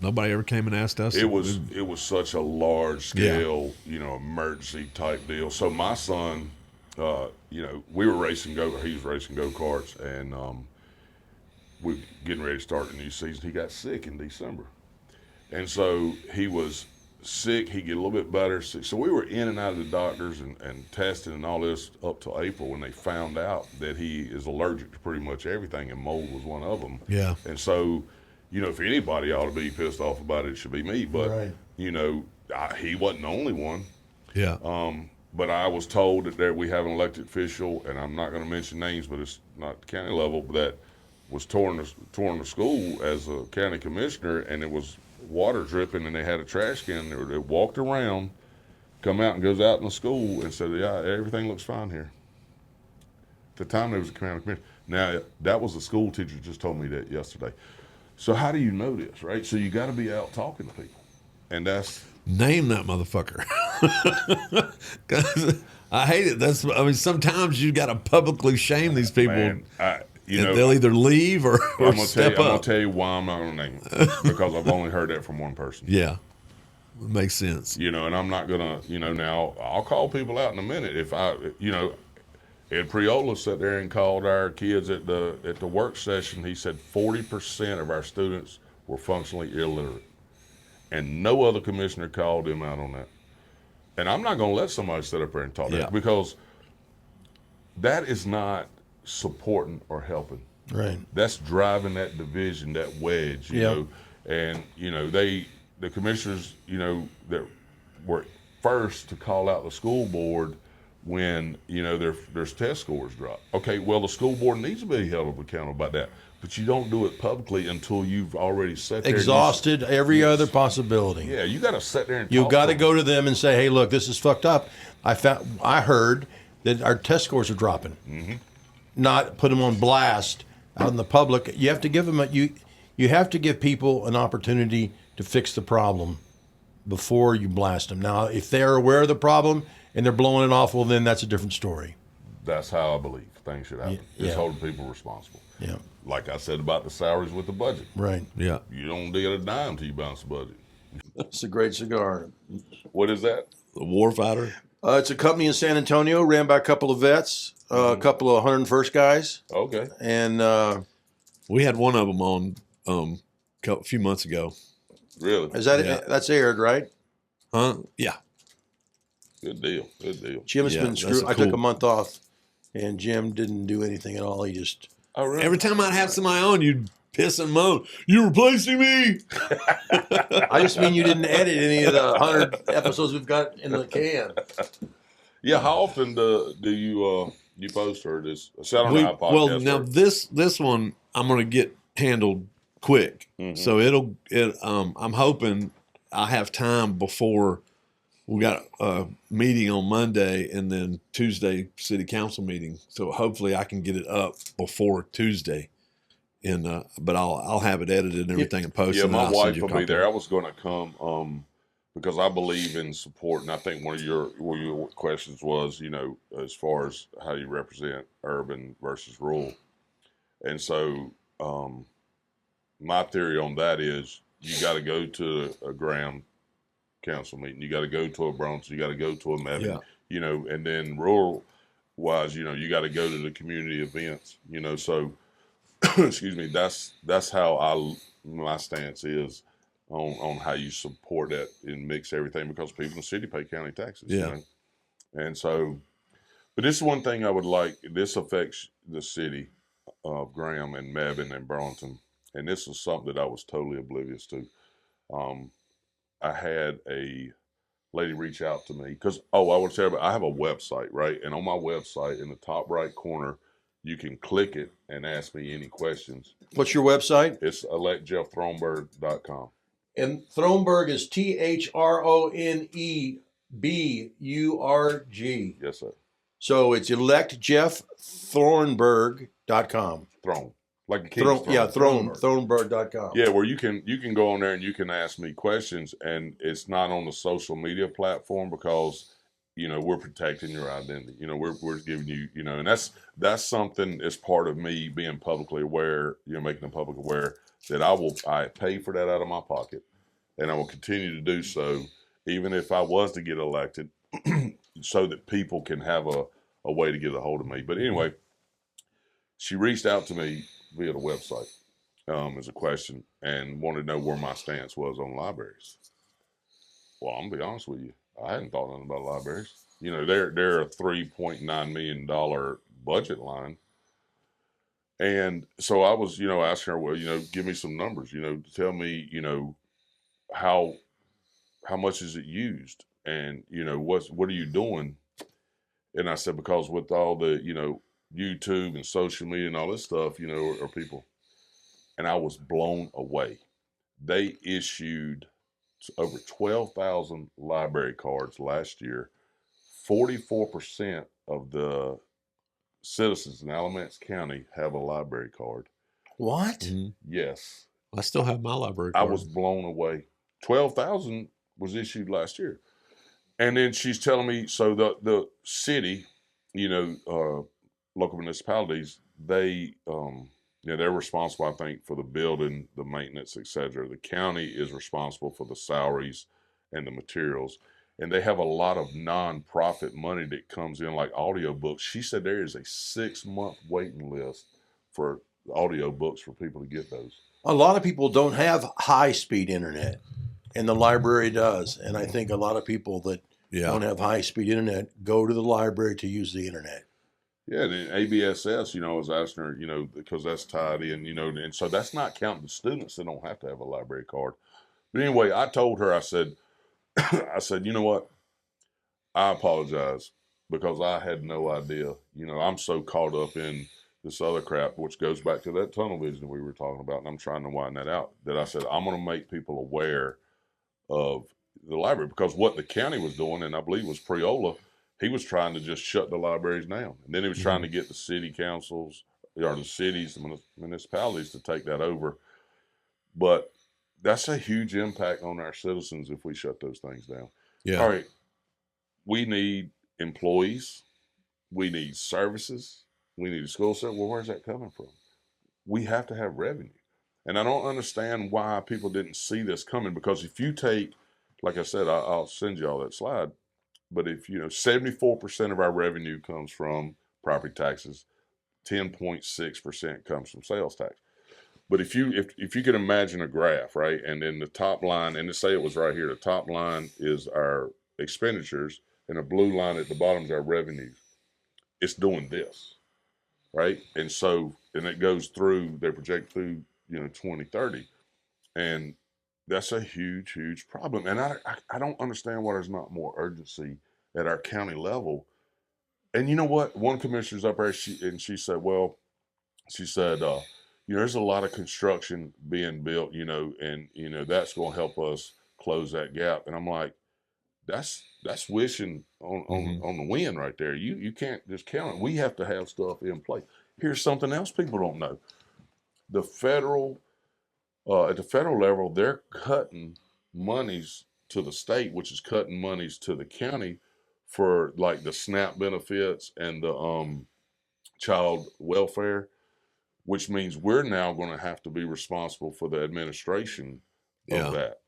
"Nobody ever came and asked us." It was such a large scale, you know, emergency type deal. So my son, you know, we were racing he was racing go-karts, and we were getting ready to start the new season. He got sick in December, and so he was sick. He get a little bit better. So we were in and out of the doctors and testing and all this up till April when they found out that he is allergic to pretty much everything, and mold was one of them. Yeah. And so, you know, if anybody ought to be pissed off about it, it should be me. But, Right. you know, he wasn't the only one. Yeah. But I was told that we have an elected official, and I'm not going to mention names, but it's not county level, that was touring the school as a county commissioner, and it was water dripping, and they had a trash can there. They walked around, come out and goes out in the school and said, yeah, everything looks fine here. At the time, there was a county commissioner. Now, that was a school teacher just told me that yesterday. So how do you know this, right? So you got to be out talking to people. And that's... Name that motherfucker. 'Cause I hate it. Sometimes you got to publicly shame these people. Man, you know, they'll either leave or I'm gonna step I'm gonna up. tell you why I'm not gonna name it, because I've only heard that from one person. Yeah, it makes sense. You know, and I'm not gonna, you know, now I'll call people out in a minute if you know, Ed Priola sat there and called our kids at the work session. He said 40% of our students were functionally illiterate, and no other commissioner called him out on that. And I'm not gonna let somebody sit up there and talk that, because that is not supporting or helping. Right. That's driving that division, that wedge, you know. And, you know, the commissioners, you know, that were first to call out the school board when, there's test scores drop. Okay, well, the school board needs to be held accountable about that, but you don't do it publicly until you've already sat there. Exhausted every other possibility. Yeah, you got to sit there and You talk got to them. go to them and say, "Hey, look, this is fucked up. I heard that our test scores are dropping." Mm-hmm. Not put them on blast out in the public. You have to give them you have to give people an opportunity to fix the problem before you blast them. Now, if they're aware of the problem and they're blowing it off, well, then that's a different story. That's how I believe things should happen. Just holding people responsible. Yeah. Like I said about the salaries with the budget. Right. Yeah. You don't get a dime till you bounce the budget. It's a great cigar. What is that? The Warfighter. It's a company in San Antonio, ran by a couple of vets, a couple of 101st guys, Okay. and We had one of them on a few months ago. Really? is that that's aired, right? Huh? Yeah. Good deal. Good deal. Jim's Yeah, been that's screwed. a I took cool- a month off, and Jim didn't do anything at all. He just Oh, really? Every time I'd have somebody on, you'd piss and moan. You replacing me? I just mean you didn't edit any of the 100 episodes we've got in the can. Yeah. How often do you you post or this? So I don't know how podcasts Well, now work. this one I'm gonna get handled quick, so I'm hoping I have time before we got a meeting on Monday and then Tuesday city council meeting. So hopefully I can get it up before Tuesday, and but I'll have it edited and everything and posted. Yeah, and my I'll send wife you a will be copy. there. I was going to come because I believe in support, and I think one of your questions was, as far as how you represent urban versus rural, and so my theory on that is you got to go to a Graham council meeting, you got to go to a Bronson, you got to go to a Mebane, and then rural wise, you got to go to the community events, so excuse me, that's how my stance is on how you support that and mix everything, because people in the city pay county taxes. And so, but this is one thing I would like. This affects the city of Graham and Mebane and Burlington, and this is something that I was totally oblivious to. I had a lady reach out to me because I want to tell you, I have a website, right? And on my website, in the top right corner, you can click it and ask me any questions. What's your website? It's electjeffthronberg.com. And Thronberg is THRONEBURG. Yes, sir. So it's electjeffthronberg.com. Throne. Like the king's throne. Thronberg.com. Yeah, where you can go on there and you can ask me questions, and it's not on the social media platform because we're protecting your identity. We're giving you, and that's something as part of me being publicly aware, making the public aware that I pay for that out of my pocket, and I will continue to do so, even if I was to get elected, so that people can have a way to get a hold of me. But anyway, she reached out to me via the website as a question and wanted to know where my stance was on libraries. Well, I'm gonna be honest with you, I hadn't thought nothing about libraries. They're a $3.9 million budget line. And so I was, asking her, well, give me some numbers, tell me, how much is it used? And, what are you doing? And I said, because with all the, YouTube and social media and all this stuff, are people. And I was blown away. They issued over 12,000 library cards last year. 44% of the citizens in Alamance County have a library card. What? Mhm. Yes. I still have my library I card. was blown away. 12,000 was issued last year. And then she's telling me, so the city, local municipalities, they, they're responsible, I think, for the building, the maintenance, etc. The county is responsible for the salaries and the materials. And they have a lot of nonprofit money that comes in, like audiobooks. She said there is a 6-month waiting list for audiobooks for people to get those. A lot of people don't have high-speed internet, and the library does. And I think a lot of people that don't have high-speed internet go to the library to use the internet. Yeah, the ABSS, I was asking her, because that's tied in, and so that's not counting the students that don't have to have a library card. But anyway, I told her, I said, you know what? I apologize. because I had no idea. You know, I'm so caught up in this other crap, which goes back to that tunnel vision we were talking about, and I'm trying to wind that out, that I said, I'm going to make people aware of the library, because what the county was doing, and I believe it was Priola, he was trying to just shut the libraries down. And then he was trying to get the city councils, or the cities, the municipalities to take that over. But that's a huge impact on our citizens if we shut those things down. Yeah. All right. We need employees. We need services. We need a school service. Well, where's that coming from? We have to have revenue. And I don't understand why people didn't see this coming, because if you take, like I said, I'll send you all that slide, but if 74% of our revenue comes from property taxes, 10.6% comes from sales tax. But if you could imagine a graph, right, and then the top line, and let's say it was right here, the top line is our expenditures, and the blue line at the bottom is our revenues. It's doing this, right? And so, and it goes through, they project through, 2030. And that's a huge, huge problem. And I don't understand why there's not more urgency at our county level. And you know what? One commissioner's up there, she said, there's a lot of construction being built, and, that's going to help us close that gap. And I'm like, that's wishing on the wind right there. You can't just count it. We have to have stuff in place. Here's something else people don't know. The federal, at the federal level, they're cutting monies to the state, which is cutting monies to the county for like the SNAP benefits and the child welfare, which means we're now going to have to be responsible for the administration of that,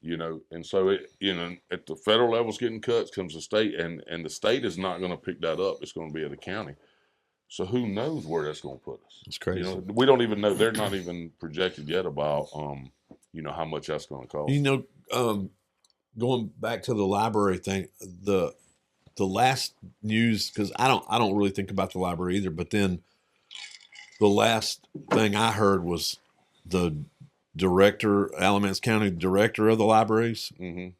and so at the federal level's getting cuts, comes the state, and the state is not going to pick that up. It's going to be at the county. So who knows where that's going to put us? It's crazy. We don't even know. They're not even projected yet about, how much that's going to cost. Going back to the library thing, the last news, because I don't really think about the library either, but then the last thing I heard was the director, Alamance County director of the libraries. Mm-hmm.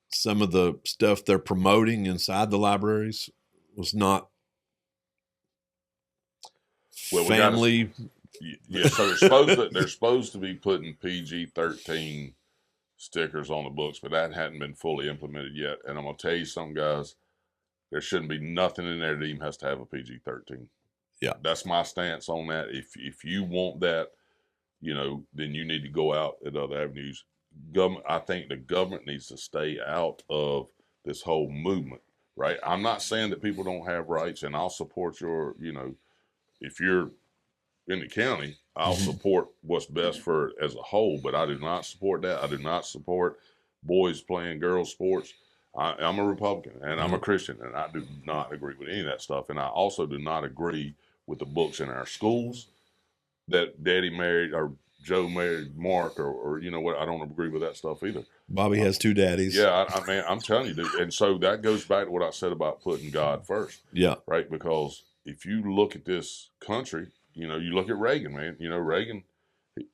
Some of the stuff they're promoting inside the libraries was not family. So they're supposed to be putting PG-13 stickers on the books, but that hadn't been fully implemented yet. And I'm gonna tell you something, guys. There shouldn't be nothing in there that even has to have a PG-13. Yeah, that's my stance on that. If you want that, then you need to go out at other avenues. I think the government needs to stay out of this whole movement, right? I'm not saying that people don't have rights, and I'll support your, if you're in the county, I'll support what's best for as a whole, but I do not support that. I do not support boys playing girls sports. I'm a Republican, and I'm a Christian, and I do not agree with any of that stuff. And I also do not agree with the books in our schools that Daddy married or Joe married Mark, or what? I don't agree with that stuff either. Bobby has two daddies. Yeah, I'm telling you, dude. And so that goes back to what I said about putting God first. Yeah. Right? Because if you look at this country, you look at Reagan, man. Reagan,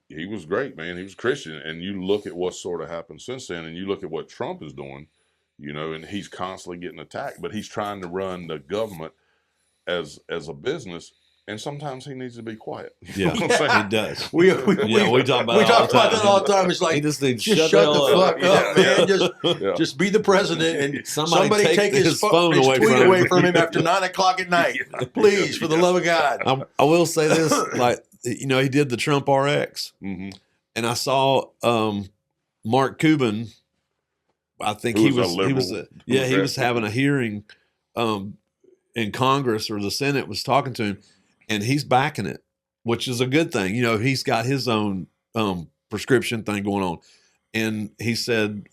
he was great, man. He was Christian. And you look at what sort of happened since then, and you look at what Trump is doing, and he's constantly getting attacked, but he's trying to run the government as a business. And sometimes he needs to be quiet. Yeah, he does. We talk about that all the time. It's like, he just needs to shut the fuck up, man. Just be the president, and somebody take his phone away from him after 9 o'clock at night. Please, for the love of God. I will say this, like, he did the Trump RX, and I saw Mark Cuban. I think he was having a hearing in Congress, or the Senate was talking to him. And he's backing it, which is a good thing. He's got his own prescription thing going on. And he said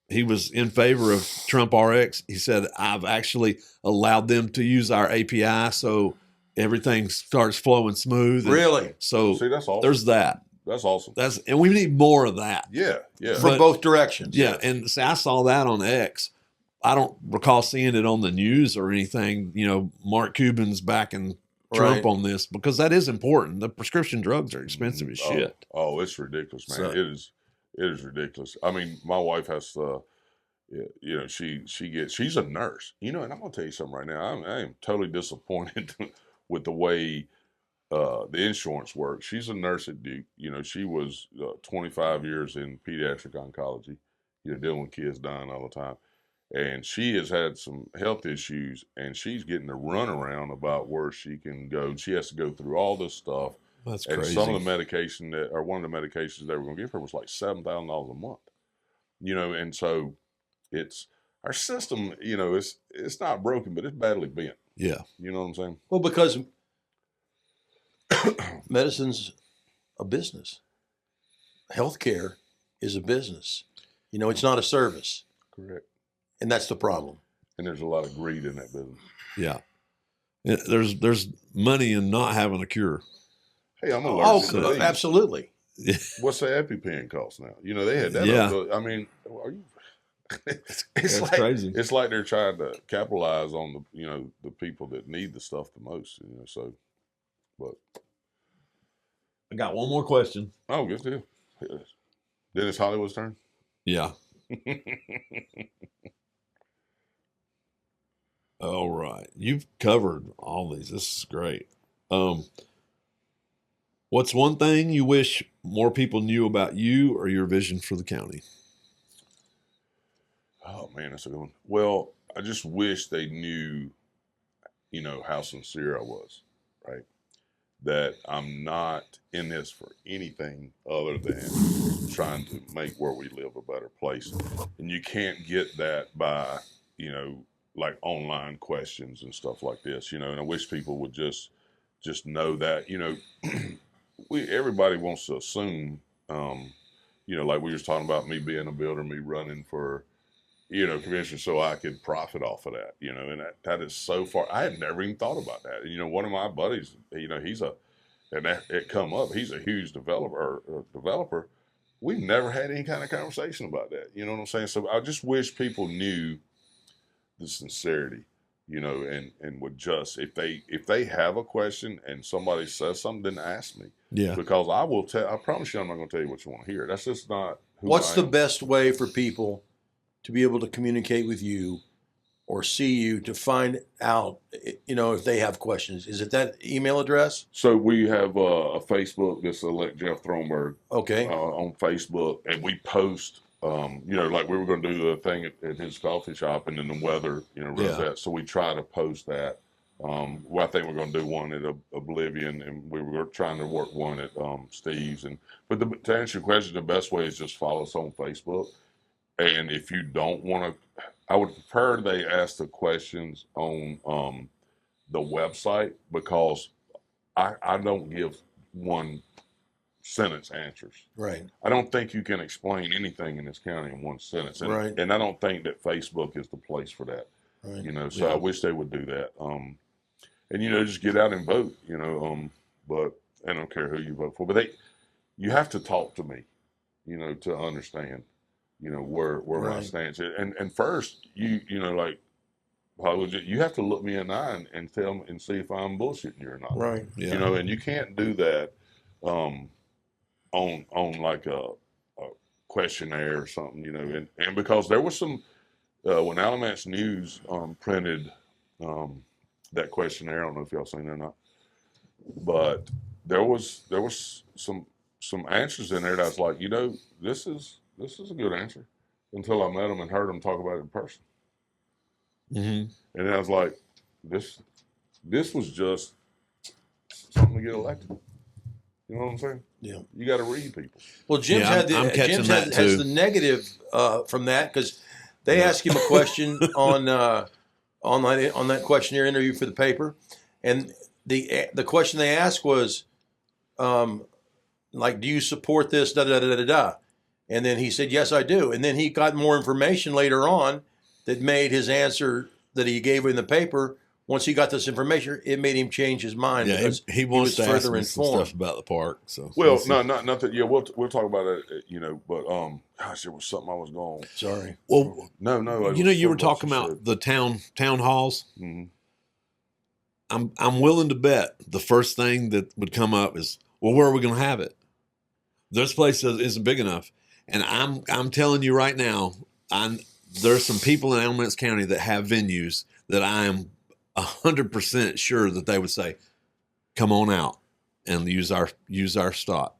he was in favor of Trump RX. He said, I've actually allowed them to use our API so everything starts flowing smooth. Really? So see, that's awesome. There's that. That's awesome. And we need more of that. Yeah. From both directions. Yeah. And see, I saw that on X. I don't recall seeing it on the news or anything. Mark Cuban's backing Trump on this, because that is important. The prescription drugs are expensive as shit. Oh, it's ridiculous, man. So, it is ridiculous. I mean, my wife has Yeah, you know, she's a nurse, you know, and I'm gonna tell you something right now. I am totally disappointed with the way the insurance works. She's a nurse at Duke. You know, she was 25 years in pediatric oncology, you know, dealing with kids dying all the time. And she has had some health issues, and she's getting the runaround about where she can go. She has to go through all this stuff. That's and crazy. some of the medication or one of the medications they were going to give her was like $7,000 a month. You know, and so it's our system. You know, it's not broken, but it's badly bent. Yeah. You know what I'm saying? Well, because medicine's a business. Healthcare is a business. You know, it's not a service. Correct. And that's the problem. And there's a lot of greed in that business. Yeah. There's money in not having a cure. Hey, I'm allergic to these. Absolutely. What's the EpiPen cost now? You know, they had that. Yeah. I mean, are you? It's like crazy. It's like they're trying to capitalize on the people that need the stuff the most. You know, so. But I got one more question. oh, good deal. Then it's Hollywood's turn. Yeah. All right. You've covered all these. This is great. What's one thing you wish more people knew about you or your vision for the county? Oh man, that's a good one. Well, I just wish they knew, you know, how sincere I was, right? That I'm not in this for anything other than trying to make where we live a better place. And you can't get that by, you know, like online questions and stuff like this, you know, and I wish people would just know that, you know, everybody wants to assume, you know, like we were talking about me being a builder, me running for, you know, commissioner so I could profit off of that, you know, and that is so far. I had never even thought about that. And, you know, one of my buddies, you know, it come up, he's a huge developer. We've never had any kind of conversation about that. You know what I'm saying? So I just wish people knew the sincerity, you know, and would just, if they have a question and somebody says something, then ask me. Yeah. Because I promise you I'm not going to tell you what you want to hear. That's just not who What's I the am. best way for people to be able to communicate with you or see you to find out, you know, if they have questions? Is it that email address? So we have a Facebook that's elect Jeff Thronburg Okay. on Facebook, and we post, you know, like we were going to do the thing at his coffee shop, and then the weather, you know, runs that. So we try to post that. Well, I think we're going to do one at Oblivion, and we were trying to work one at Steve's. But to answer your question, the best way is just follow us on Facebook. And if you don't want to, I would prefer they ask the questions on the website, because I don't give one sentence answers. Right. I don't think you can explain anything in this county in one sentence. And, Right. and I don't think that Facebook is the place for that. Right. You know, so I wish they would do that. And, you know, just get out and vote, you know, but I don't care who you vote for, but you have to talk to me, you know, to understand, you know, where I stand. And first, you know, like Hollywood, you have to look me in the eye and tell me and see if I'm bullshitting you or not. Right. Yeah. You know, and you can't do that on like a questionnaire or something, you know, and because there was some when Alamance News printed that questionnaire, I don't know if y'all seen it or not, but there was some answers in there that I was like, you know, this is a good answer, until I met them and heard them talk about it in person. Mm-hmm. And then I was like, this was just something to get elected. You know what I'm saying? Yeah. You got to read people. Well, Jim's Yeah, I'm catching that has too. the negative from that, because they asked him a question on that questionnaire interview for the paper, and the question they asked was, like, do you support this? Da da da da da. And then he said, yes, I do. And then he got more information later on that made his answer that he gave in the paper. Once he got this information, it made him change his mind. Yeah, because he wants was to ask further me some informed. stuff about the park. So Well, not that. Yeah, we'll talk about it. You know, but gosh, there was something I was going. Sorry. Well, No. you know, you were talking about the town halls. Mm-hmm. I'm willing to bet the first thing that would come up is, well, where are we going to have it? This place isn't big enough, and I'm telling you right now, there's some people in Alamance County that have venues that I am 100% sure that they would say, come on out and use our spot.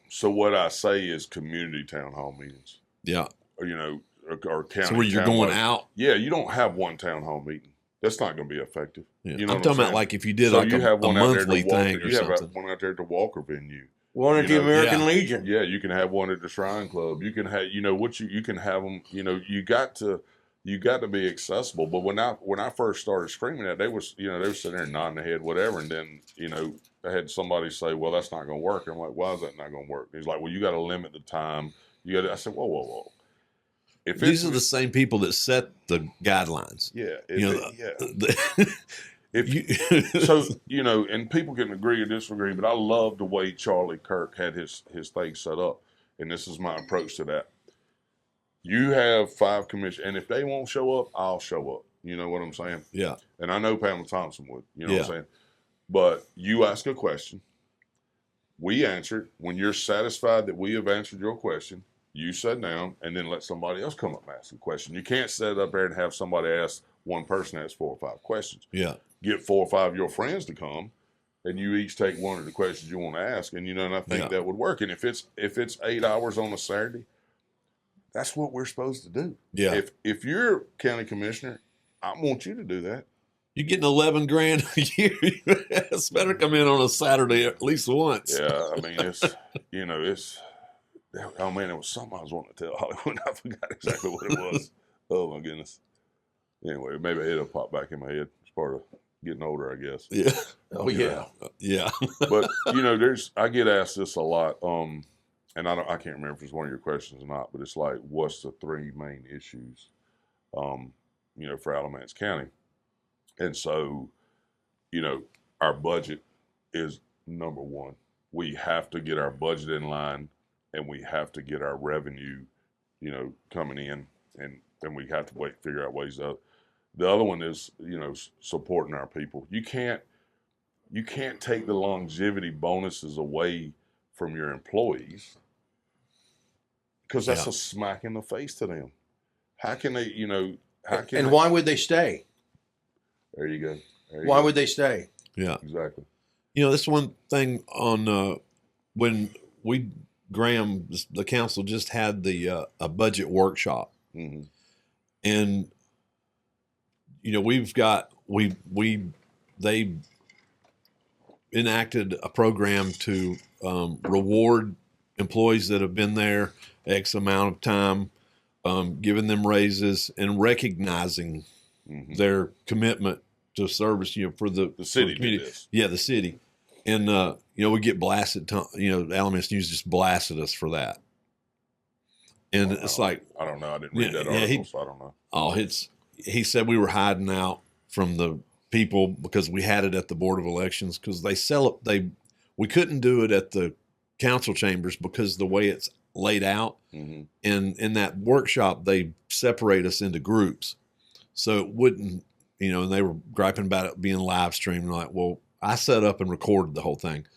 So what I say is community town hall meetings. Yeah. Or, or county. So where you're town going hall. out. Yeah, you don't have one town hall meeting. That's not going to be effective. Yeah. You know I'm talking about like if you did so like you a have one out there at the monthly Walker, thing or you have something. one out there at the Walker venue. One at the American yeah. Legion. Yeah, you can have one at the Shrine Club. You can have, you can have them. You got to be accessible. But when I first started screaming that, they were sitting there nodding their head, whatever, and then I had somebody say, "Well, that's not going to work." I'm like, "Why is that not going to work?" He's like, "Well, you got to limit the time. You got." I said, "Whoa. If These are the same people that set the guidelines. Yeah, and people can agree or disagree, but I love the way Charlie Kirk had his thing set up, and this is my approach to that. You have 5 commissioners, and if they won't show up, I'll show up. You know what I'm saying? Yeah. And I know Pamela Thompson would. You know what I'm saying? But you ask a question, we answer it. When you're satisfied that we have answered your question, you sit down and then let somebody else come up and ask a question. You can't sit up there and have somebody ask one person ask 4 or 5 questions. Yeah. Get 4 or 5 of your friends to come, and you each take one of the questions you want to ask, and and I think that would work. And if it's 8 hours on a Saturday, that's what we're supposed to do. Yeah. If you're county commissioner, I want you to do that. You're getting $11,000 a year. It's better come in on a Saturday at least once. Yeah, I mean it's oh man, it was something I was wanting to tell Hollywood. I forgot exactly what it was. Oh my goodness. Anyway, maybe it'll pop back in my head. It's part of getting older, I guess. Yeah. Oh yeah. Yeah. But I get asked this a lot. And I can't remember if it's one of your questions or not, but it's like, what's the 3 main issues, for Alamance County? And so, our budget is number 1. We have to get our budget in line, and we have to get our revenue, coming in, and we have to figure out ways out. The other one is, supporting our people. You can't take the longevity bonuses away from your employees, because that's a smack in the face to them. How can they, why would they stay? There you go. Why would they stay? Yeah. Exactly. This one thing on when Graham, the council just had the a budget workshop, Mm-hmm. and they enacted a program to reward employees that have been there X amount of time, giving them raises and recognizing their commitment to service, for the city. For community. Yeah, the city. And, we get blasted. Alamance News just blasted us for that. And it's like, I don't know. I didn't read that article, so I don't know. Oh, he said we were hiding out from the people because we had it at the Board of Elections, because we couldn't do it at the council chambers because the way it's laid out. Mm-hmm. And in that workshop, they separate us into groups. So it wouldn't, and they were griping about it being live streamed. Like, well, I set up and recorded the whole thing,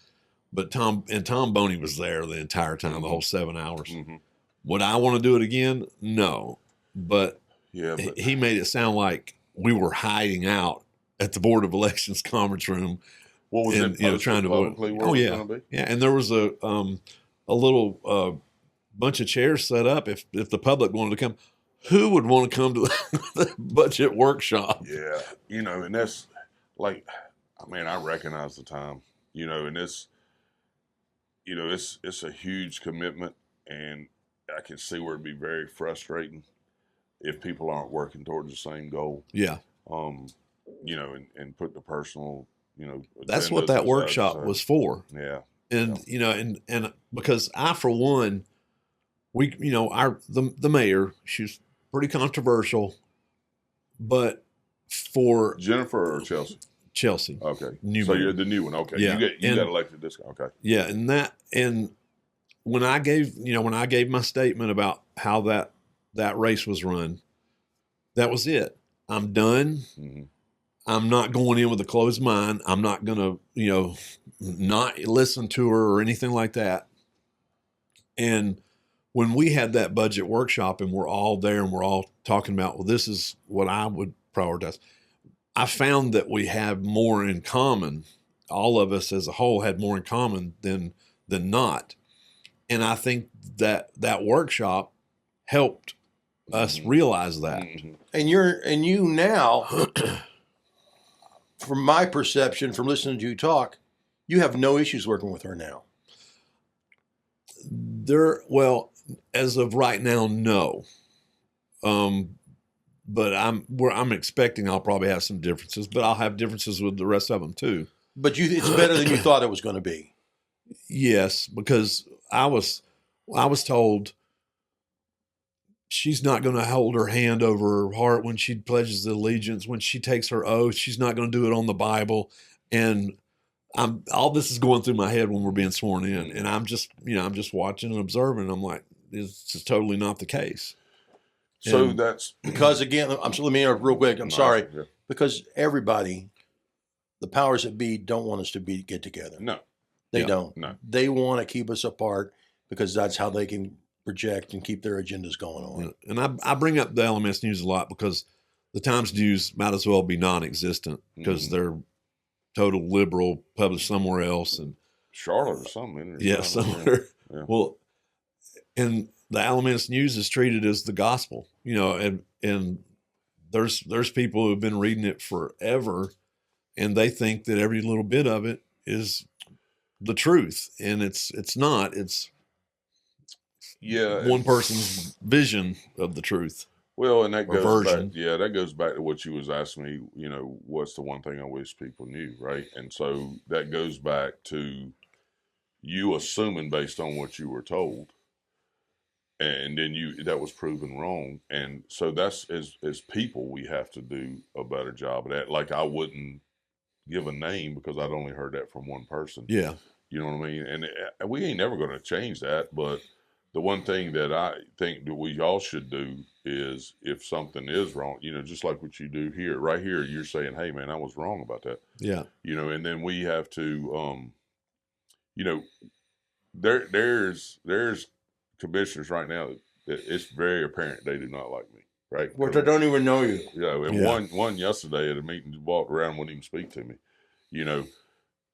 but Tom Boney was there the entire time, the whole 7 hours. Mm-hmm. Would I want to do it again? No, but he made it sound like we were hiding out at the Board of Elections conference room. What was it? Trying to avoid. Oh yeah, yeah. And there was a little bunch of chairs set up if the public wanted to come. Who would want to come to the budget workshop? Yeah, and that's like, I recognize the time, and it's a huge commitment, and I can see where it'd be very frustrating if people aren't working towards the same goal. Yeah. And put the personal, that's what that workshop was for. Yeah. And, and because I, for one, the mayor, she's pretty controversial, but for Jennifer or Chelsea? Chelsea. Okay. New so mayor. You're the new one. Okay. Yeah. You got elected this guy. Okay. Yeah. And when I gave my statement about how that race was run, that was it. I'm done. Mm-hmm. I'm not going in with a closed mind. I'm not going to, not listen to her or anything like that. And when we had that budget workshop and we're all there and we're all talking about, well, this is what I would prioritize. I found that we have more in common. All of us as a whole had more in common than not. And I think that workshop helped us realize that. And you now, from my perception, from listening to you talk, you have no issues working with her now. Well, as of right now, no. But I'm expecting I'll probably have some differences, but I'll have differences with the rest of them too. But it's better than you thought it was going to be. Yes, because I was told she's not going to hold her hand over her heart when she pledges allegiance, when she takes her oath. She's not going to do it on the Bible. And all this is going through my head when we're being sworn in. And I'm just watching and observing. I'm like, it's just totally not the case. So And that's Because again, let me interrupt real quick. I'm sorry. Yeah. Because everybody, the powers that be, don't want us to get together. No, They Yeah. don't. no. They want to keep us apart because that's how they can project and keep their agendas going on. and I bring up the Alamance News a lot because the Times News might as well be non-existent because they're total liberal, published somewhere else. And Charlotte or something. yeah, somewhere. Yeah. Well, and the Alamance News is treated as the gospel, and there's people who have been reading it forever, and they think that every little bit of it is the truth, and it's not. It's one person's vision of the truth. Well, and that or goes back. version. Yeah, that goes back to what you was asking me. What's the one thing I wish people knew, right? And so that goes back to you assuming based on what you were told, and then that was proven wrong. And so that's as people we have to do a better job of that. Like I wouldn't give a name because I'd only heard that from one person. Yeah, You know what I mean? And we ain't never going to change that. But the one thing that I think that we all should do is if something is wrong, just like what you do here, right here, you're saying, hey, man, I was wrong about that. yeah, And then we have to, there's commissioners right now that it's very apparent they do not like me, right? Which I don't even know you. And Yeah. one yesterday at a meeting walked around, wouldn't even speak to me,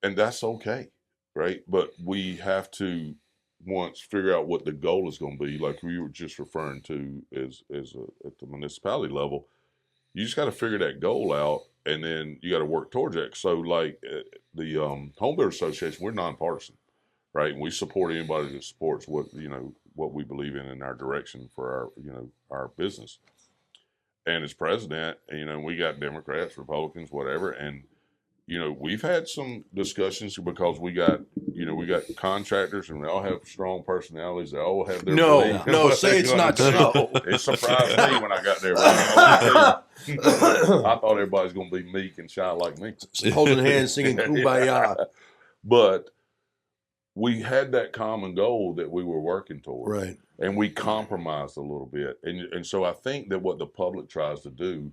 and that's okay, right? But we have to once figure out what the goal is going to be, like we were just referring to at the municipality level. You just got to figure that goal out, and then you got to work towards that. So, like the Home Builder Association, we're nonpartisan, right? And we support anybody that supports what we believe in our direction for our business. And as president, we got Democrats, Republicans, whatever, and we've had some discussions because we got contractors and they all have strong personalities. They all have their beliefs. No, say it's not so. It surprised me when I got there. I thought everybody's going to be meek and shy like me. Holding hands, singing Kumbaya. But we had that common goal that we were working toward. Right. And we compromised a little bit. And so I think that what the public tries to do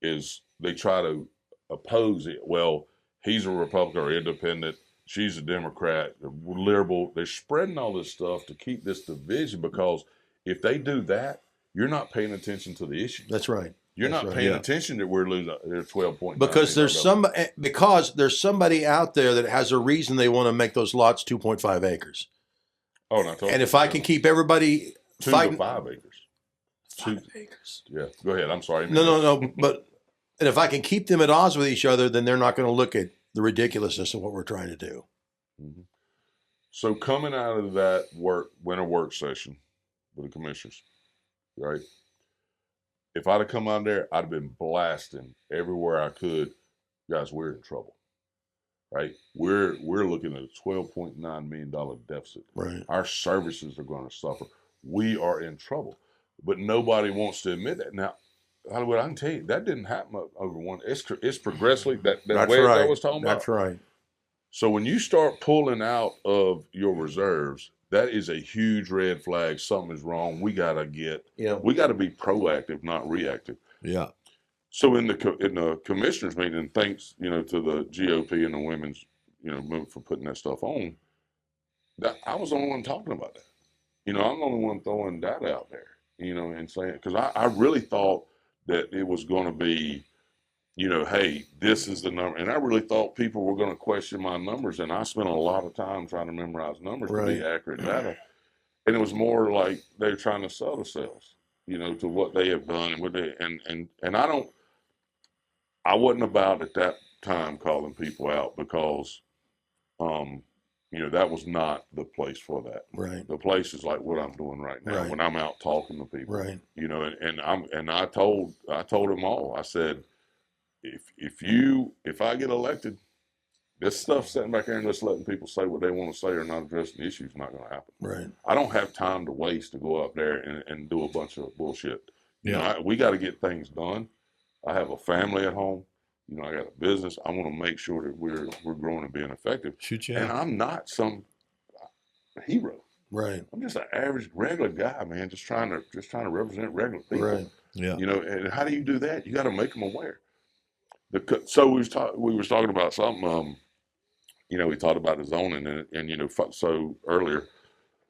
is they try to oppose it. Well, he's a Republican or independent. She's a Democrat, liberal. They're spreading all this stuff to keep this division because if they do that, you're not paying attention to the issue. That's right. You're That's not right. paying Yeah. attention that we're losing 12.9. Because there's somebody out there that has a reason they want to make those lots 2.5 acres. Oh, no, totally. And if I can keep everybody 2 fighting to 5 acres. 5 acres. Yeah, go ahead. I'm sorry. No. And if I can keep them at odds with each other, then they're not going to look at the ridiculousness of what we're trying to do. Mm-hmm. So coming out of that winter work session with the commissioners, right? If I'd have come out there, I'd have been blasting everywhere I could. Guys, we're in trouble, right? We're looking at a $12.9 million deficit. Right. Our services are going to suffer. We are in trouble, but nobody wants to admit that. Now, Hollywood, I can tell you that didn't happen over one. It's progressively that That's way right. I was talking about. That's right. So when you start pulling out of your reserves, that is a huge red flag. Something is wrong. We got to be proactive, not reactive. yeah. So in the commissioners meeting, thanks, to the GOP and the women's, movement for putting that stuff on, I was the only one talking about that. I'm the only one throwing that out there, and saying, because I really thought that it was going to be, hey, this is the number. And I really thought people were going to question my numbers. And I spent a lot of time trying to memorize numbers to be accurate data. And it was more like they're trying to sell themselves, to what they have done and what they, and I wasn't about at that time calling people out because, that was not the place for that. Right. The place is like what I'm doing right now when I'm out talking to people. Right. And I told them all. I said, if I get elected, this stuff sitting back there and just letting people say what they want to say or not addressing the issue is not going to happen. Right. I don't have time to waste to go up there and do a bunch of bullshit. Yeah. We got to get things done. I have a family at home. I got a business. I want to make sure that we're growing and being effective. Shoot you And out. I'm not some hero. Right. I'm just an average, regular guy, man. Just trying to represent regular people. Right. Yeah. And how do you do that? You got to make them aware. So we was talking about something. We talked about the zoning, and so earlier,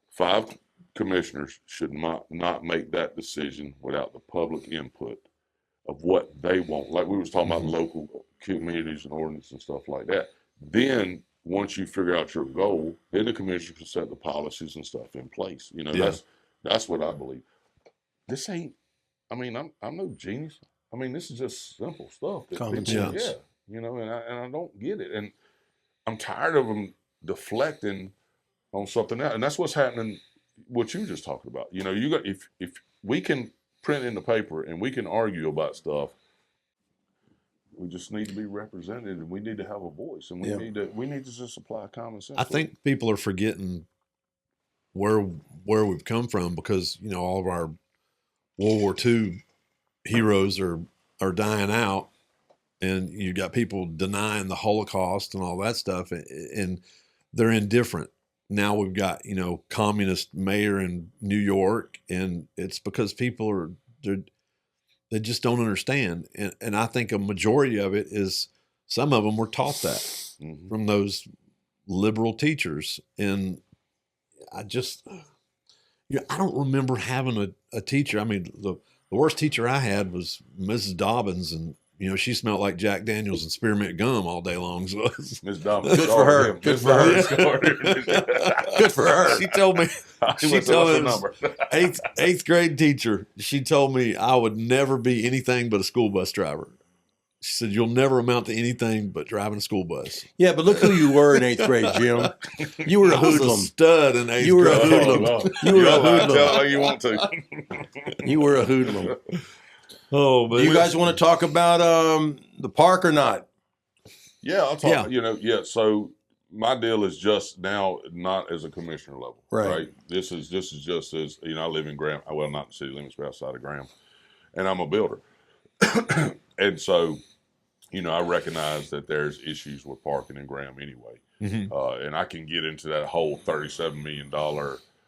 5 commissioners should not make that decision without the public input of what they want. Like we was talking about local communities and ordinance and stuff like that. Then once you figure out your goal, then the commissioner can set the policies and stuff in place. That's what I believe. This ain't. I mean, I'm no genius. I mean, this is just simple stuff. Common sense. Yeah, and I don't get it, and I'm tired of them deflecting on something else, and that's what's happening. What you just talked about, you got if we can print in the paper and we can argue about stuff, we just need to be represented, and we need to have a voice, and we need to just apply common sense. I think people are forgetting where we've come from because all of our World War II heroes are dying out, and you got people denying the Holocaust and all that stuff, and they're indifferent. Now we've got communist mayor in New York, and it's because people they just don't understand, and I think a majority of it is some of them were taught that from those liberal teachers, and I don't remember having a teacher. I mean, the worst teacher I had was Mrs. Dobbins, and she smelled like Jack Daniels and spearmint gum all day long. So Ms. Dobbins, good for her. Good for her. Good for her. She told me. She told me eighth grade teacher. She told me I would never be anything but a school bus driver. She said, "You'll never amount to anything but driving a school bus." Yeah, but look who you were in 8th grade, Jim. You were a I was hoodlum. stud in 8th grade. You were a hoodlum. You were a hoodlum. Tell how you want to. You were a hoodlum. Oh, but Do you guys want to talk about the park or not? Yeah, I'll talk. Yeah. So my deal is just now not as a commissioner level, Right. This is just as I live in Graham. Well, not in city limits, but outside of Graham, and I'm a builder, and so I recognize that there's issues with parking in Graham anyway, and I can get into that whole $37 million.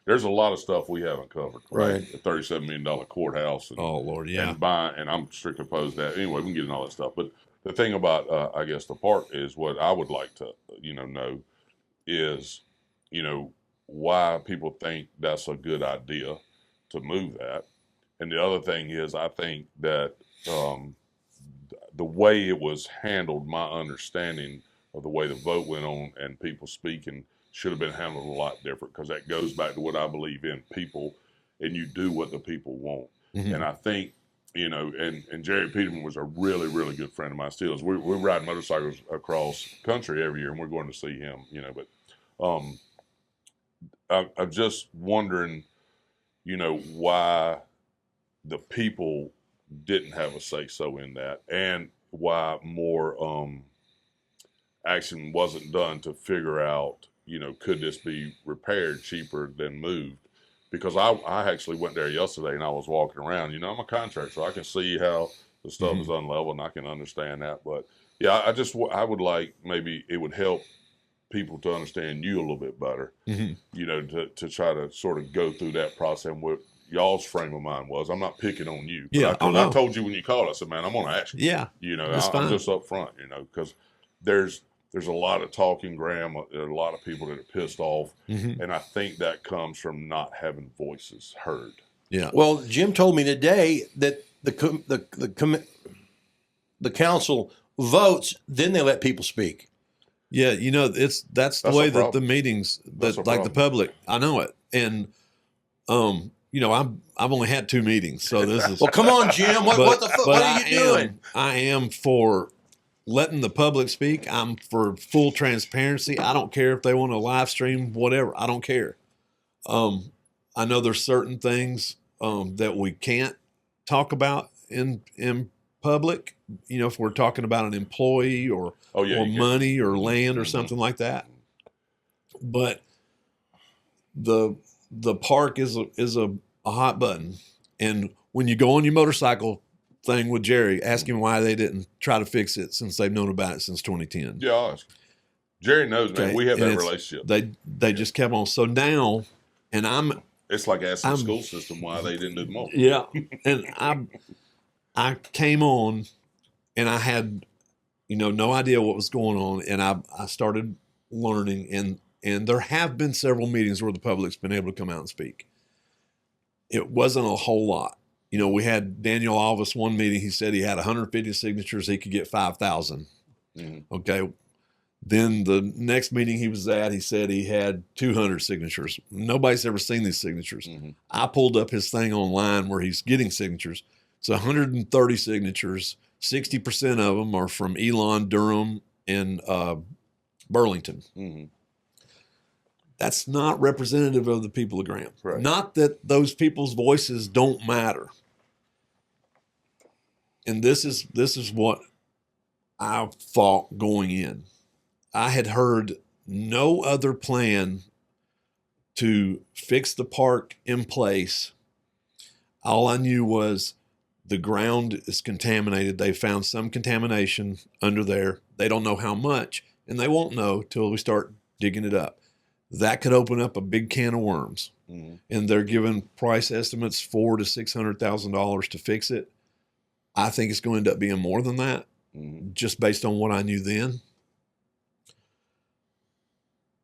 There's a lot of stuff we haven't covered, Right. The $37 million courththouse. And, oh Lord, yeah. and I'm strictly opposed to that. Anyway, we can get into all that stuff. But the thing about, I guess, the park is what I would like to, know is, why people think that's a good idea to move that. And the other thing is, I think that the way it was handled, my understanding of the way the vote went on and people speaking should have been handled a lot different, because that goes back to what I believe in people, and you do what the people want. And I think, and Jerry Peterman was a really, really good friend of mine still. We ride motorcycles across country every year, and we're going to see him, but I'm just wondering, why the people didn't have a say-so in that, and why more action wasn't done to figure out, could this be repaired cheaper than moved? Because I actually went there yesterday and I was walking around. I'm a contractor, so I can see how the stuff is unlevel, and I can understand that. But yeah, I would like, maybe it would help people to understand you a little bit better, to try to sort of go through that process and what y'all's frame of mind was. I'm not picking on you. Yeah, I told you when you called, I said, man, I'm going to ask you. Yeah. I'm just up front, because there's there's a lot of talking, Graham. There are a lot of people that are pissed off, and I think that comes from not having voices heard. Yeah. Well, Jim told me today that the council votes, then they let people speak. Yeah, that's the That's way a that the problem. meetings, That's that a like the problem. public, I know it, and I've only had 2 meetings, so this is. Well, come on, Jim. What are you doing? I am for letting the public speak. I'm for full transparency. I don't care if they want to live stream, whatever. I don't care. I know there's certain things that we can't talk about in public. If we're talking about an employee or money or land or something like that. But the park is a hot button, and when you go on your motorcycle thing with Jerry, ask him why they didn't try to fix it since they've known about it since 2010. Yeah, I'll ask. Jerry knows, man. We have that relationship. They just kept on. So now, and it's like asking the school system why they didn't do the most. Yeah, and I came on, and I had no idea what was going on, and I started learning, and there have been several meetings where the public's been able to come out and speak. It wasn't a whole lot. We had Daniel Alvis one meeting. He said he had 150 signatures. He could get 5,000. Okay. Then the next meeting he was at, he said he had 200 signatures. Nobody's ever seen these signatures. I pulled up his thing online where he's getting signatures. It's 130 signatures. 60% of them are from Elon, Durham, and Burlington. That's not representative of the people of Graham. Right. Not that those people's voices don't matter. And this is what I thought going in. I had heard no other plan to fix the park in place. All I knew was the ground is contaminated. They found some contamination under there. They don't know how much, and they won't know till we start digging it up. That could open up a big can of worms. And they're giving price estimates $400,000 to $600,000 to fix it. I think it's going to end up being more than that, just based on what I knew then.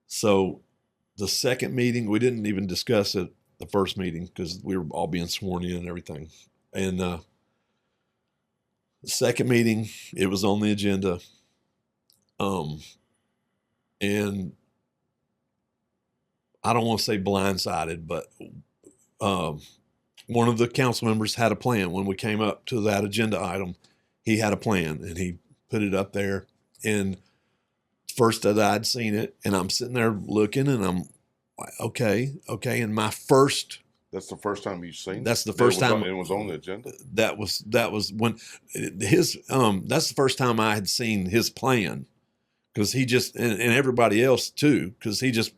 So the second meeting, we didn't even discuss it the first meeting because we were all being sworn in and everything. And the second meeting, it was on the agenda. And I don't want to say blindsided, but one of the council members had a plan. When we came up to that agenda item, he had a plan and he put it up there. And first that I'd seen it, and I'm sitting there looking, and I'm like, okay. And that's the first time you've seen it? That's the first time it was on the agenda? That was when his that's the first time I had seen his plan, because he just and everybody else too, because he just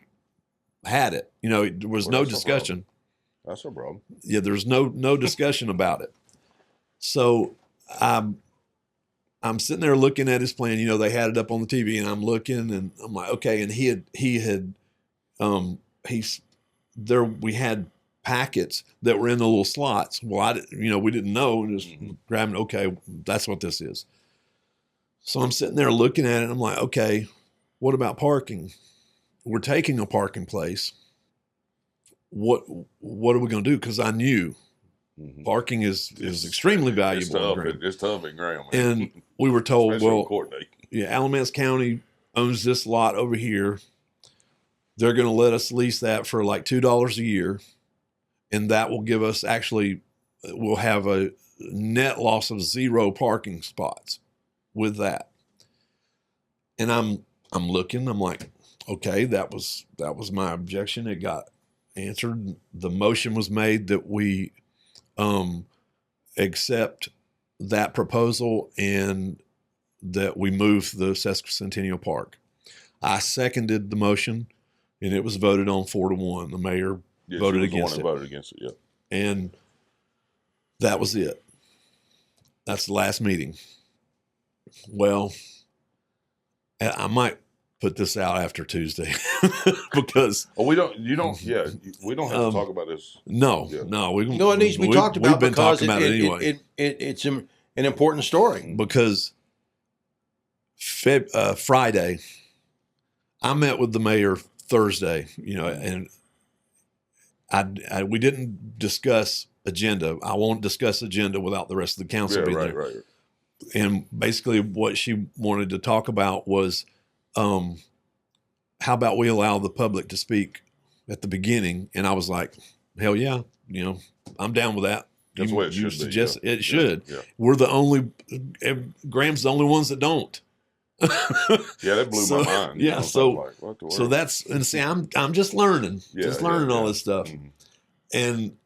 had it. There was no discussion. That's no problem. Yeah, there's no discussion about it. So I'm sitting there looking at his plan. They had it up on the TV, and I'm looking, and I'm like, okay. And we had packets that were in the little slots. Well, we didn't know, and just grabbing. Okay, that's what this is. So I'm sitting there looking at it, and I'm like, okay, what about parking? We're taking a parking place. What are we going to do? Because I knew parking is extremely valuable. It's tough in Graham. And we were told, especially on court day. Yeah, Alamance County owns this lot over here. They're going to let us lease that for like $2 a year, and that will give us we'll have a net loss of 0 parking spots with that. And I'm looking. I'm like, okay, that was my objection. It got answered. The motion was made that we accept that proposal and that we move the Sesquicentennial Park. I seconded the motion, and it was voted on 4-1. The mayor voted against it. Voted against it, yeah. And that was it. That's the last meeting. Well, I might put this out after Tuesday because we don't have to talk about this. No, Yeah. no, It needs to be talked about. We've been because talking about it anyway. It's an important story. Because Friday, I met with the mayor Thursday, and we didn't discuss agenda. I won't discuss agenda without the rest of the council being there. Right. And basically what she wanted to talk about was, how about we allow the public to speak at the beginning? And I was like, hell yeah, I'm down with that. That's the way it should be. Suggest Yeah. it should. Yeah. We're the only, Graham's the only ones that don't. Yeah, that blew my mind. Yeah, so like, what the world? so that's, and see, I'm just learning, all this stuff. Mhm. And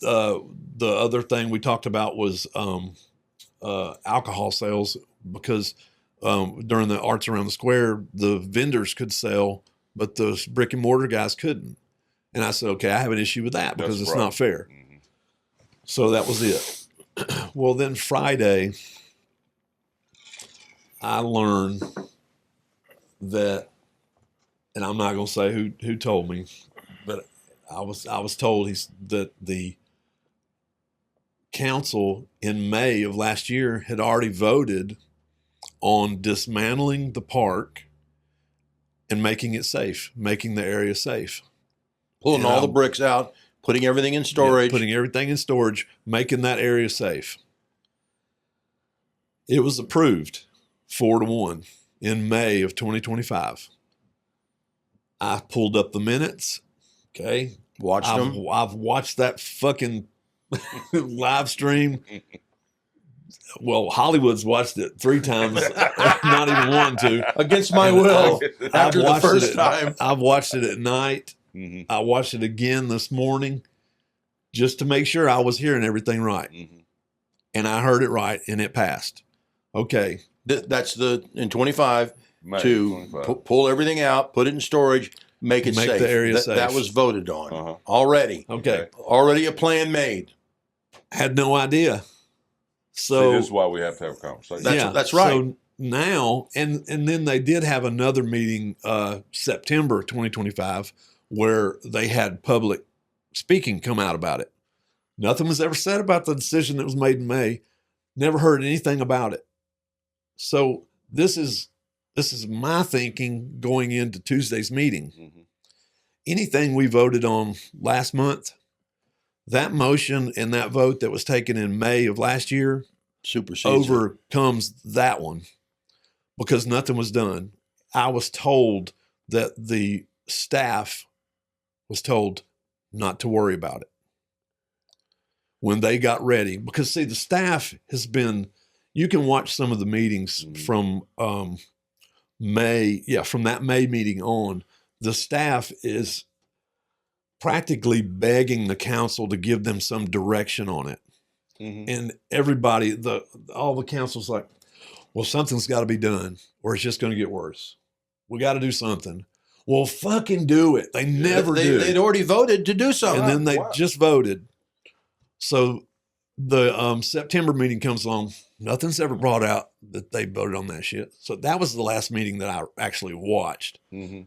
the other thing we talked about was alcohol sales, because during the Arts Around the Square, the vendors could sell, but the brick and mortar guys couldn't. And I said, okay, I have an issue with that because That's it's right. not fair. Mhm. So that was it. Well, then Friday, I learned that, and I'm not going to say who told me, but I was told that the council in May of last year had already voted on dismantling the park and making it safe, making the area safe. Pulling And all the bricks out, putting everything in storage. Putting everything in storage, making that area safe. It was approved 4-1 in May of 2025. I pulled up the minutes. Okay. Watched them. I've watched that fucking live stream. Well, Hollywood's watched it 3 times, not even 1, 2. Against my will. After the first time. I've watched it at night. Mhm. I watched it again this morning just to make sure I was hearing everything right. Mhm. And I heard it right, and it passed. Okay. That's in 25 May to 25. pull everything out, put it in storage, make it Make safe. the area safe. That was voted on Uh-huh. already. Okay. Already a plan made. Had no idea. See, So this is why we have to have a conversation. That's right. So now, and then they did have another meeting, September 2025, where they had public speaking come out about it. Nothing was ever said about the decision that was made in May. Never heard anything about it. So this is my thinking going into Tuesday's meeting. Mhm. Anything we voted on last month, that motion and that vote that was taken in May of last year Supersedes it. overcomes that one because nothing was done. I was told that the staff was told not to worry about it when they got ready. Because see, the staff has been, you can watch some of the meetings from May. Yeah, from that May meeting on, the staff is practically begging the council to give them some direction on it. Mhm. And everybody, all the council's like, well, something's got to be done or it's just going to get worse. We got to do something. Well, fucking do it. They never do. They'd already voted to do something. And then they Wow. just voted. So the September meeting comes along. Nothing's ever brought out that they voted on that shit. So that was the last meeting that I actually watched. Mhm.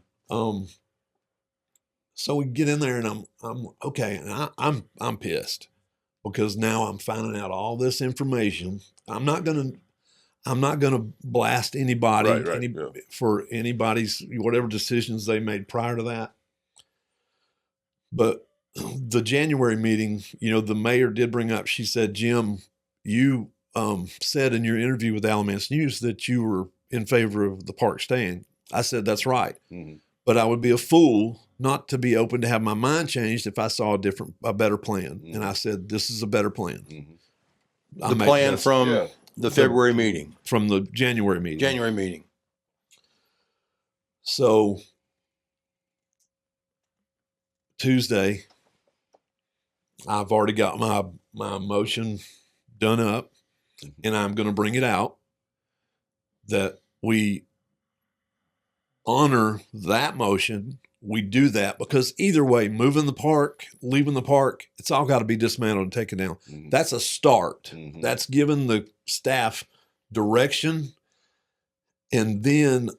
So we get in there and I'm okay. And I'm pissed because now I'm finding out all this information. I'm not gonna blast anybody Right, yeah. for anybody's whatever decisions they made prior to that. But the January meeting, the mayor did bring up. She said, "Jim, you said in your interview with Alamance News that you were in favor of the park staying." I said, "That's right, Mhm. but I would be a fool not to be open to have my mind changed if I saw a better plan." And I said, "This is a better plan." Mhm. the plan from Yeah. the February meeting, from the January meeting. January meeting. So Tuesday, I've already got my motion done up, and I'm going to bring it out that we honor that motion. We do that because either way, moving the park, leaving the park, it's all got to be dismantled and taken down. Mhm. That's a start. Mhm. That's giving the staff direction. And then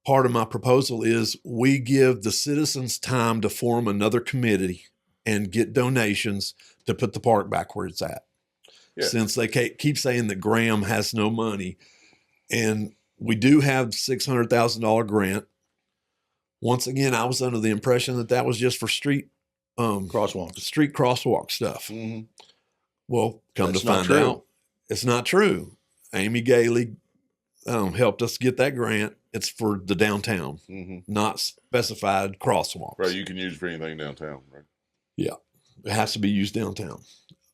part of my proposal is we give the citizens time to form another committee and get donations to put the park back where it's at. Yeah. Since they keep saying that Graham has no money, And we do have $600,000 grant. Once again, I was under the impression that was just for street crosswalk stuff. Mm-hmm. Well, come That's to not find true. out, it's not true. Amy Gailey helped us get that grant. It's for the downtown, not specified crosswalks. Right, you can use it for anything downtown, right? Yeah, it has to be used downtown.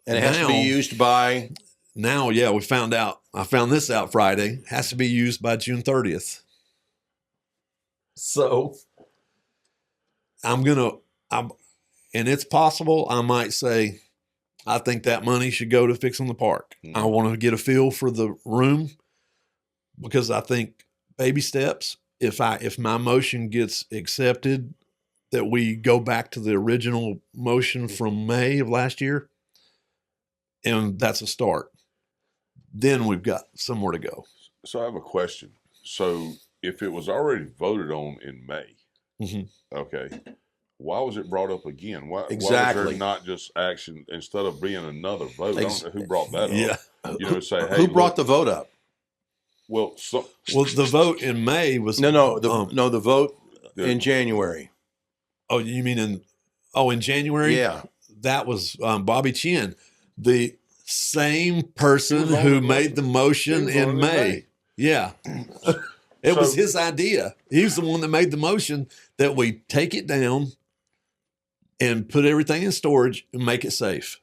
And it has to be used by. Now, yeah, we found out. I found this out Friday. It has to be used by June 30th. So and it's possible I might say, I think that money should go to fixing the park. I want to get a feel for the room because I think baby steps. If my motion gets accepted, that we go back to the original motion from May of last year, and that's a start. Then we've got somewhere to go. So I have a question. So if it was already voted on in May, okay, why was it brought up again? Why was there not just action instead of being another vote? I don't know who brought that up. Yeah. You know, say, hey, Who brought the vote up? Well, the vote in May was the vote in January. Oh, you mean in January? Yeah, that was Bobby Chin, the same person who made the motion in May. Yeah, it was his idea. He was the one that made the motion that we take it down and put everything in storage and make it safe.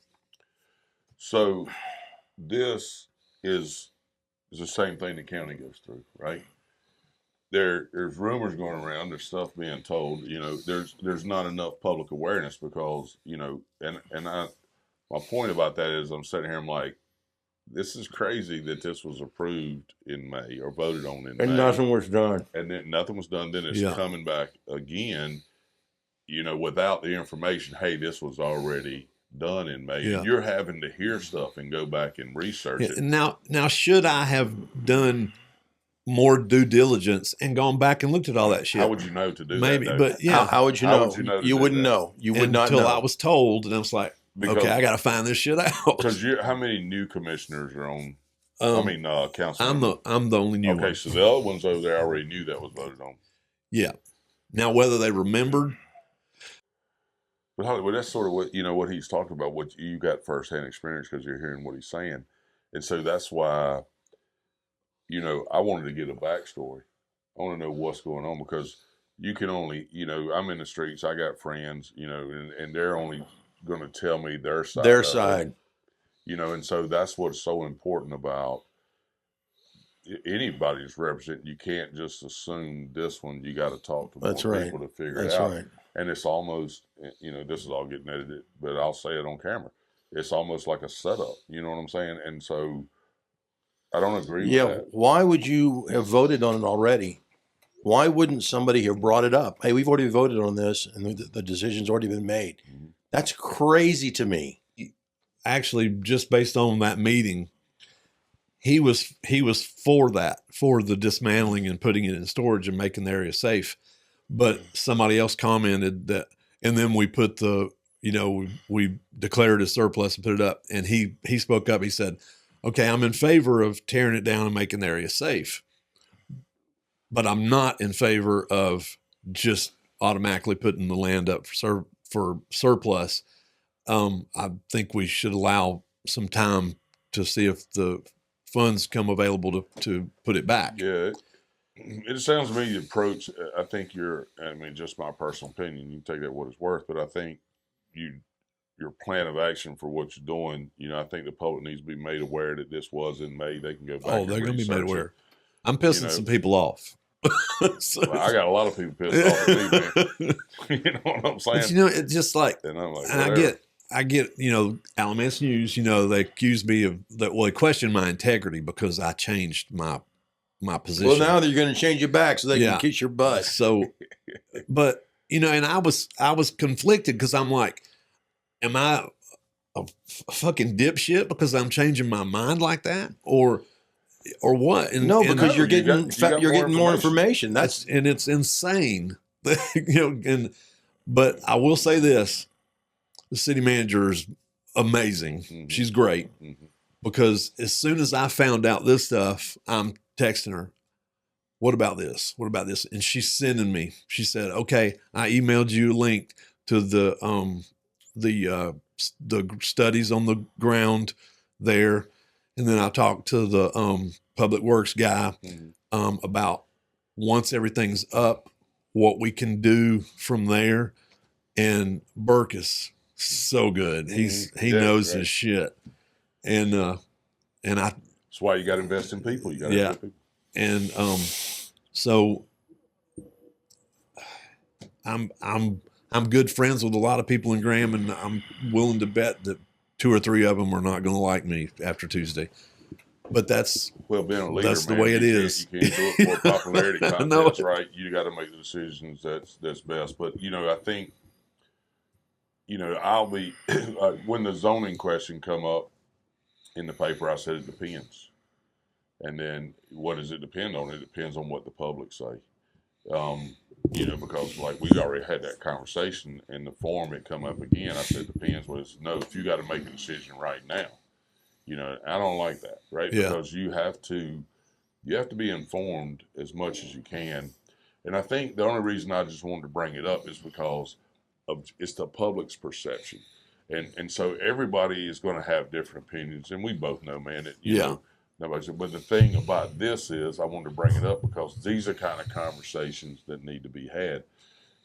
So this is the same thing the county goes through, right? There's rumors going around. There's stuff being told. You know, there's not enough public awareness because, you know, my point about that is I'm sitting here, I'm like, this is crazy that this was approved in May or voted on in May. And nothing was done. And then nothing was done. Then it's coming back again, you know, without the information, hey, this was already done in May. Yeah. And you're having to hear stuff and go back and research it. Now, should I have done more due diligence and gone back and looked at all that shit? How would you know to do Maybe, that? but yeah. How would you know? You wouldn't know. You would not know. Until I was told, and I was like, okay, I got to find this shit out. Because how many new commissioners are on? Council. I'm the only new one. Okay, so the other ones over there already knew that was voted on. Yeah. Now, whether they remembered. But that's sort of what he's talking about, what you got firsthand experience because you're hearing what he's saying. And so that's why, I wanted to get a backstory. I want to know what's going on because you can only, I'm in the streets, I got friends, and they're only going to tell me their side. Their side. And so that's what's so important about anybody's representing. You can't just assume this one. You got to talk to more people to figure it out. Right. And it's almost, this is all getting edited, but I'll say it on camera. It's almost like a setup. You know what I'm saying? And so I don't agree with that. Yeah, why would you have voted on it already? Why wouldn't somebody have brought it up? Hey, we've already voted on this, and the decision's already been made. Mm-hmm. That's crazy to me. Actually, just based on that meeting, he was for that, for the dismantling and putting it in storage and making the area safe. But somebody else commented that, and then we put we declared a surplus and put it up. And he spoke up. He said, okay, I'm in favor of tearing it down and making the area safe, but I'm not in favor of just automatically putting the land up for surplus. I think we should allow some time to see if the funds come available to put it back. Yeah. It sounds to me the approach, I think just my personal opinion, you can take that what it's worth, but I think your plan of action for what you're doing, I think the public needs to be made aware that this was in May. They can go back. Oh, they're going to be made aware. I'm pissing some people off. Well, I got a lot of people pissed off at me, man. You know what I'm saying? But it's just like, and I'm like, I get, Alamance News, they accuse me of that. Well, they question my integrity because I changed my position. Well, now they're going to change it back so they can kiss your butt. So, but, and I was conflicted because I'm like, am I a fucking dipshit because I'm changing my mind like that? Or what? Because you're getting more information. And it's insane. But I will say this. The city manager is amazing. Mm-hmm. She's great. Mm-hmm. Because as soon as I found out this stuff, I'm texting her, what about this? What about this? And she's sending me, she said, okay, I emailed you a link to the studies on the ground there. And then I talked to the public works guy about once everything's up, what we can do from there. And Burke is so good. He knows his shit. And I, That's why you got to invest in people. You got to invest in people. And so I'm good friends with a lot of people in Graham, and I'm willing to bet that 2 or 3 of them are not going to like me after Tuesday. But that's being a leader, that's the man, way it is. You can't do it for a popularity contest, right? You got to make the decisions that's best. But I think I'll be when the zoning question come up in the paper, I said it depends. And then what does it depend on? It depends on what the public say. Because like we already had that conversation in the forum, it come up again. I said depends. Well, it's no. If you got to make a decision right now, I don't like that, right? Yeah. Because you have to be informed as much as you can. And I think the only reason I just wanted to bring it up is because it's the public's perception, and so everybody is going to have different opinions, and we both know, man, that you know. But the thing about this is, I wanted to bring it up because these are kind of conversations that need to be had,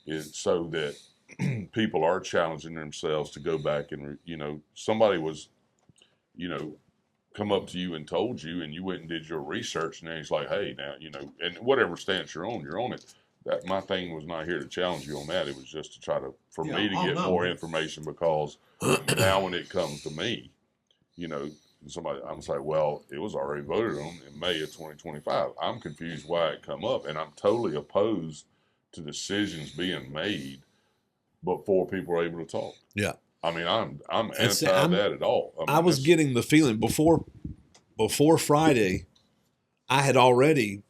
is so that people are challenging themselves to go back and, somebody was, come up to you and told you, and you went and did your research, and then he's like, hey, now, and whatever stance you're on it. That my thing was not here to challenge you on that. It was just to try for me to get more information, because now when it comes to me, somebody, I'm saying, well, it was already voted on in May of 2025. I'm confused why it come up, and I'm totally opposed to decisions being made before people are able to talk. Yeah. I mean, I'm anti that at all. I was getting the feeling before Friday, I had already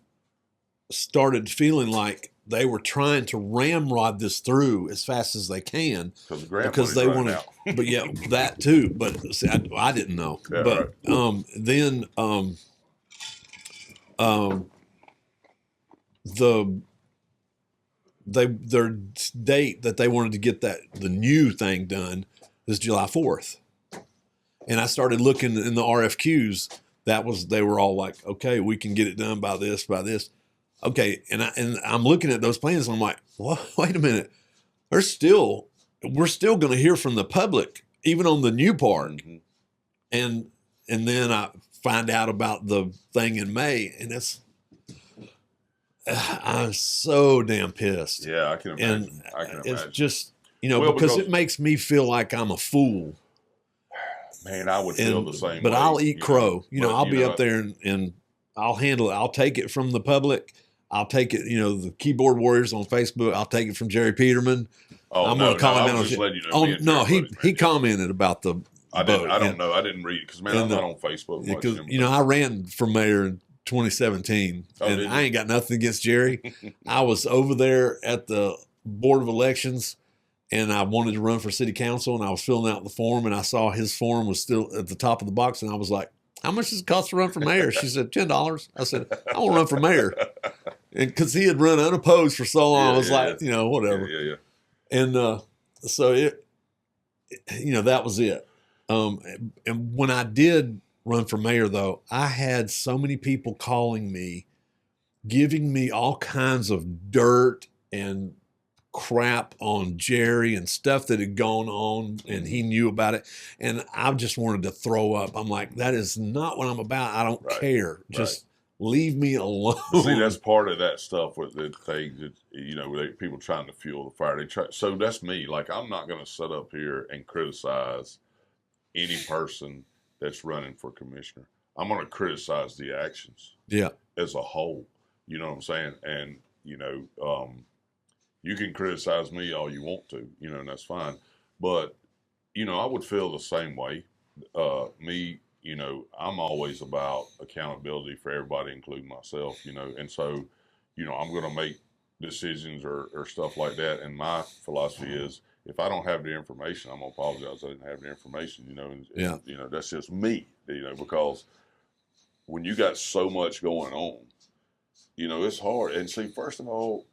started feeling like they were trying to ramrod this through as fast as they can because they wanted, but yeah, that too. But see, I didn't know. Yeah, but right. Then their date that they wanted to get the new thing done is July 4th, and I started looking in the RFQs. They were all like, okay, we can get it done by this. Okay, and I'm looking at those plans, and I'm like, well, wait a minute. We're still going to hear from the public, even on the new part. Mm-hmm. And then I find out about the thing in May, and I'm so damn pissed. Yeah, I can imagine. And it's just, because it makes me feel like I'm a fool. Man, I would feel the same but way. I'll eat crow. I'll be up there and I'll handle it. I'll take it from the public. I'll take it, the keyboard warriors on Facebook. I'll take it from Jerry Peterman. I'm going to call him out. He commented about the I vote. don't know. I didn't read it because, man, I'm not on Facebook much. Because, I ran for mayor in 2017, and I ain't got nothing against Jerry. I was over there at the Board of Elections, and I wanted to run for city council, and I was filling out the form, and I saw his form was still at the top of the box, and I was like, how much does it cost to run for mayor? She said, $10. I said, I want to run for mayor. And because he had run unopposed for so long, I was like, whatever. Yeah. And so that was it. And when I did run for mayor, though, I had so many people calling me, giving me all kinds of dirt and crap on Jerry and stuff that had gone on, and he knew about it. And I just wanted to throw up. I'm like, that is not what I'm about. I don't care. Just leave me alone. See, that's part of that stuff with the things that, people trying to fuel the fire. So that's me. Like, I'm not going to sit up here and criticize any person that's running for commissioner. I'm going to criticize the actions as a whole. You know what I'm saying? And, you can criticize me all you want to, and that's fine. But, I would feel the same way. I'm always about accountability for everybody, including myself, and so, I'm going to make decisions or stuff like that. And my philosophy is, if I don't have the information, I'm going to apologize. I didn't have the information, and that's just me, because when you got so much going on, You know, it's hard. And see, first of all,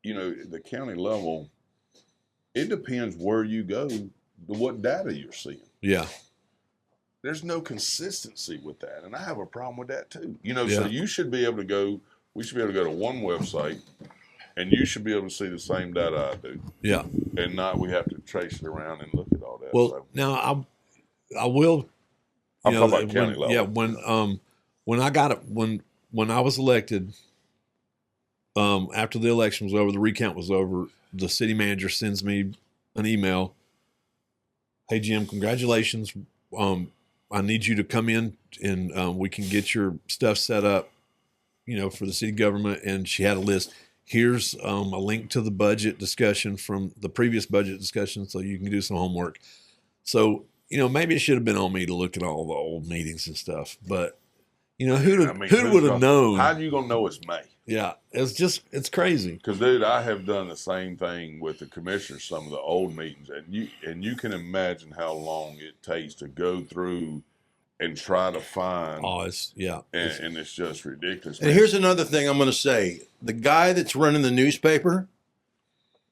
you know, the county level, it depends where you go, what data you're seeing. Yeah. There's no consistency with that. And I have a problem with that too. You know, Yeah. so you should be able to go, we should be able to go to one website and you should be able to see the same data I do. Yeah. And not we have to trace it around and look at all that. Well, So, now I will. I'm you talking know, about county level. Yeah, when I got it, when I was elected, after the election was over, the recount was over, the city manager sends me an email. Hey Jim, congratulations. I need you to come in and we can get your stuff set up, you know, for the city government. And she had a list. Here's a link to the budget discussion from the previous budget discussion, so you can do some homework. So, you know, maybe it should have been on me to look at all the old meetings and stuff. But, you know, who would have known? How you gonna know it's May? Yeah, it's crazy. Because, dude, I have done the same thing with the commissioners, some of the old meetings, and you can imagine how long it takes to go through and try to find. Oh, it's just ridiculous. And here's another thing I'm going to say: the guy that's running the newspaper,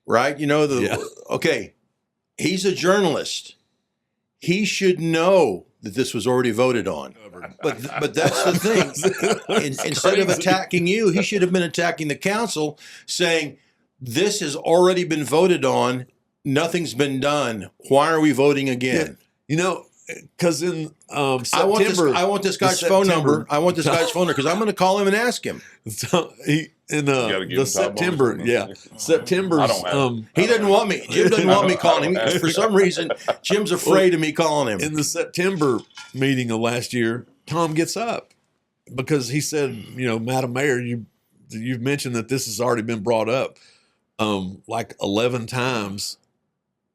right? You know okay, he's a journalist. He should know that this was already voted on. But that's the thing. Instead of attacking you, he should have been attacking the council, saying, this has already been voted on. Nothing's been done. Why are we voting again? You know, because in September, I want this guy's phone number. I want this guy's phone number because I'm going to call him and ask him. So the September, September's. I don't have he doesn't want me. Jim doesn't want me calling him. For some reason, Jim's afraid of me calling him. In the September meeting of last year, Tom gets up because he said, you know, Madam Mayor, you've mentioned that this has already been brought up like 11 times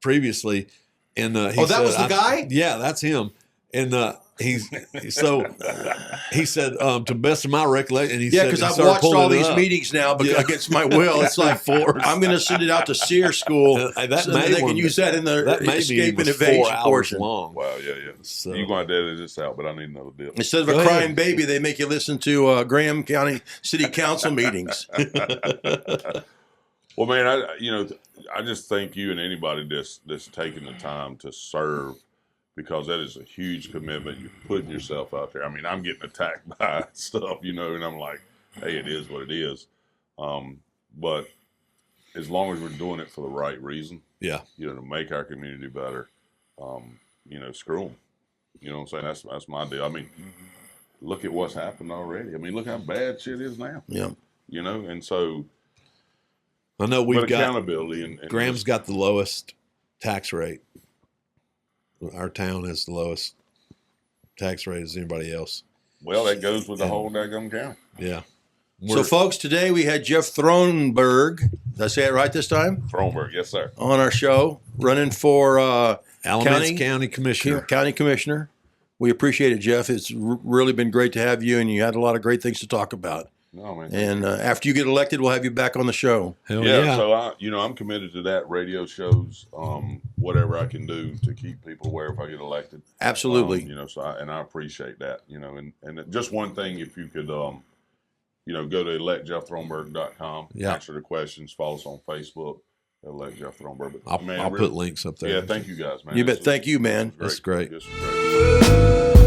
previously. And he said, that was the guy? Yeah, that's him. And he said, to best of my recollection, and he said, because I've watched all these meetings now against my will. It's like I'm going to send it out to SEER school so that they can use that in the escape and evasion portion. Long. Wow, yeah. So, you're going to edit this out, but I need another deal. Instead of a crying baby, they make you listen to Graham County City Council meetings. Well, man, I just thank you and anybody that's taking the time to serve, because that is a huge commitment. You're putting yourself out there. I mean, I'm getting attacked by stuff, you know, and I'm like, hey, it is what it is. But as long as we're doing it for the right reason, yeah, you know, to make our community better, you know, screw them. You know what I'm saying? That's my deal. I mean, look at what's happened already. I mean, look how bad shit is now. Yeah. You know, and so I know we've got accountability. And Graham's got the lowest tax rate. Our town has the lowest tax rate as anybody else. Well, that goes with the whole daggum county. Yeah. So, folks, today we had Jeff Thronburg. Did I say it right this time? Thronberg, yes, sir. On our show, running for Alamance County Commissioner. County Commissioner. We appreciate it, Jeff. It's really been great to have you, and you had a lot of great things to talk about. No, man. And after you get elected, we'll have you back on the show. Hell yeah. So I'm committed to that. Radio shows, whatever I can do to keep people aware if I get elected. Absolutely. You know, so I appreciate that. You know, and just one thing, if you could, you know, go to electjeffthronberg.com, answer the questions, follow us on Facebook, elect Jeff Thronberg. I'll put links up there. Yeah, thank you guys, man. You bet. Thank you, man. That's great. This was great.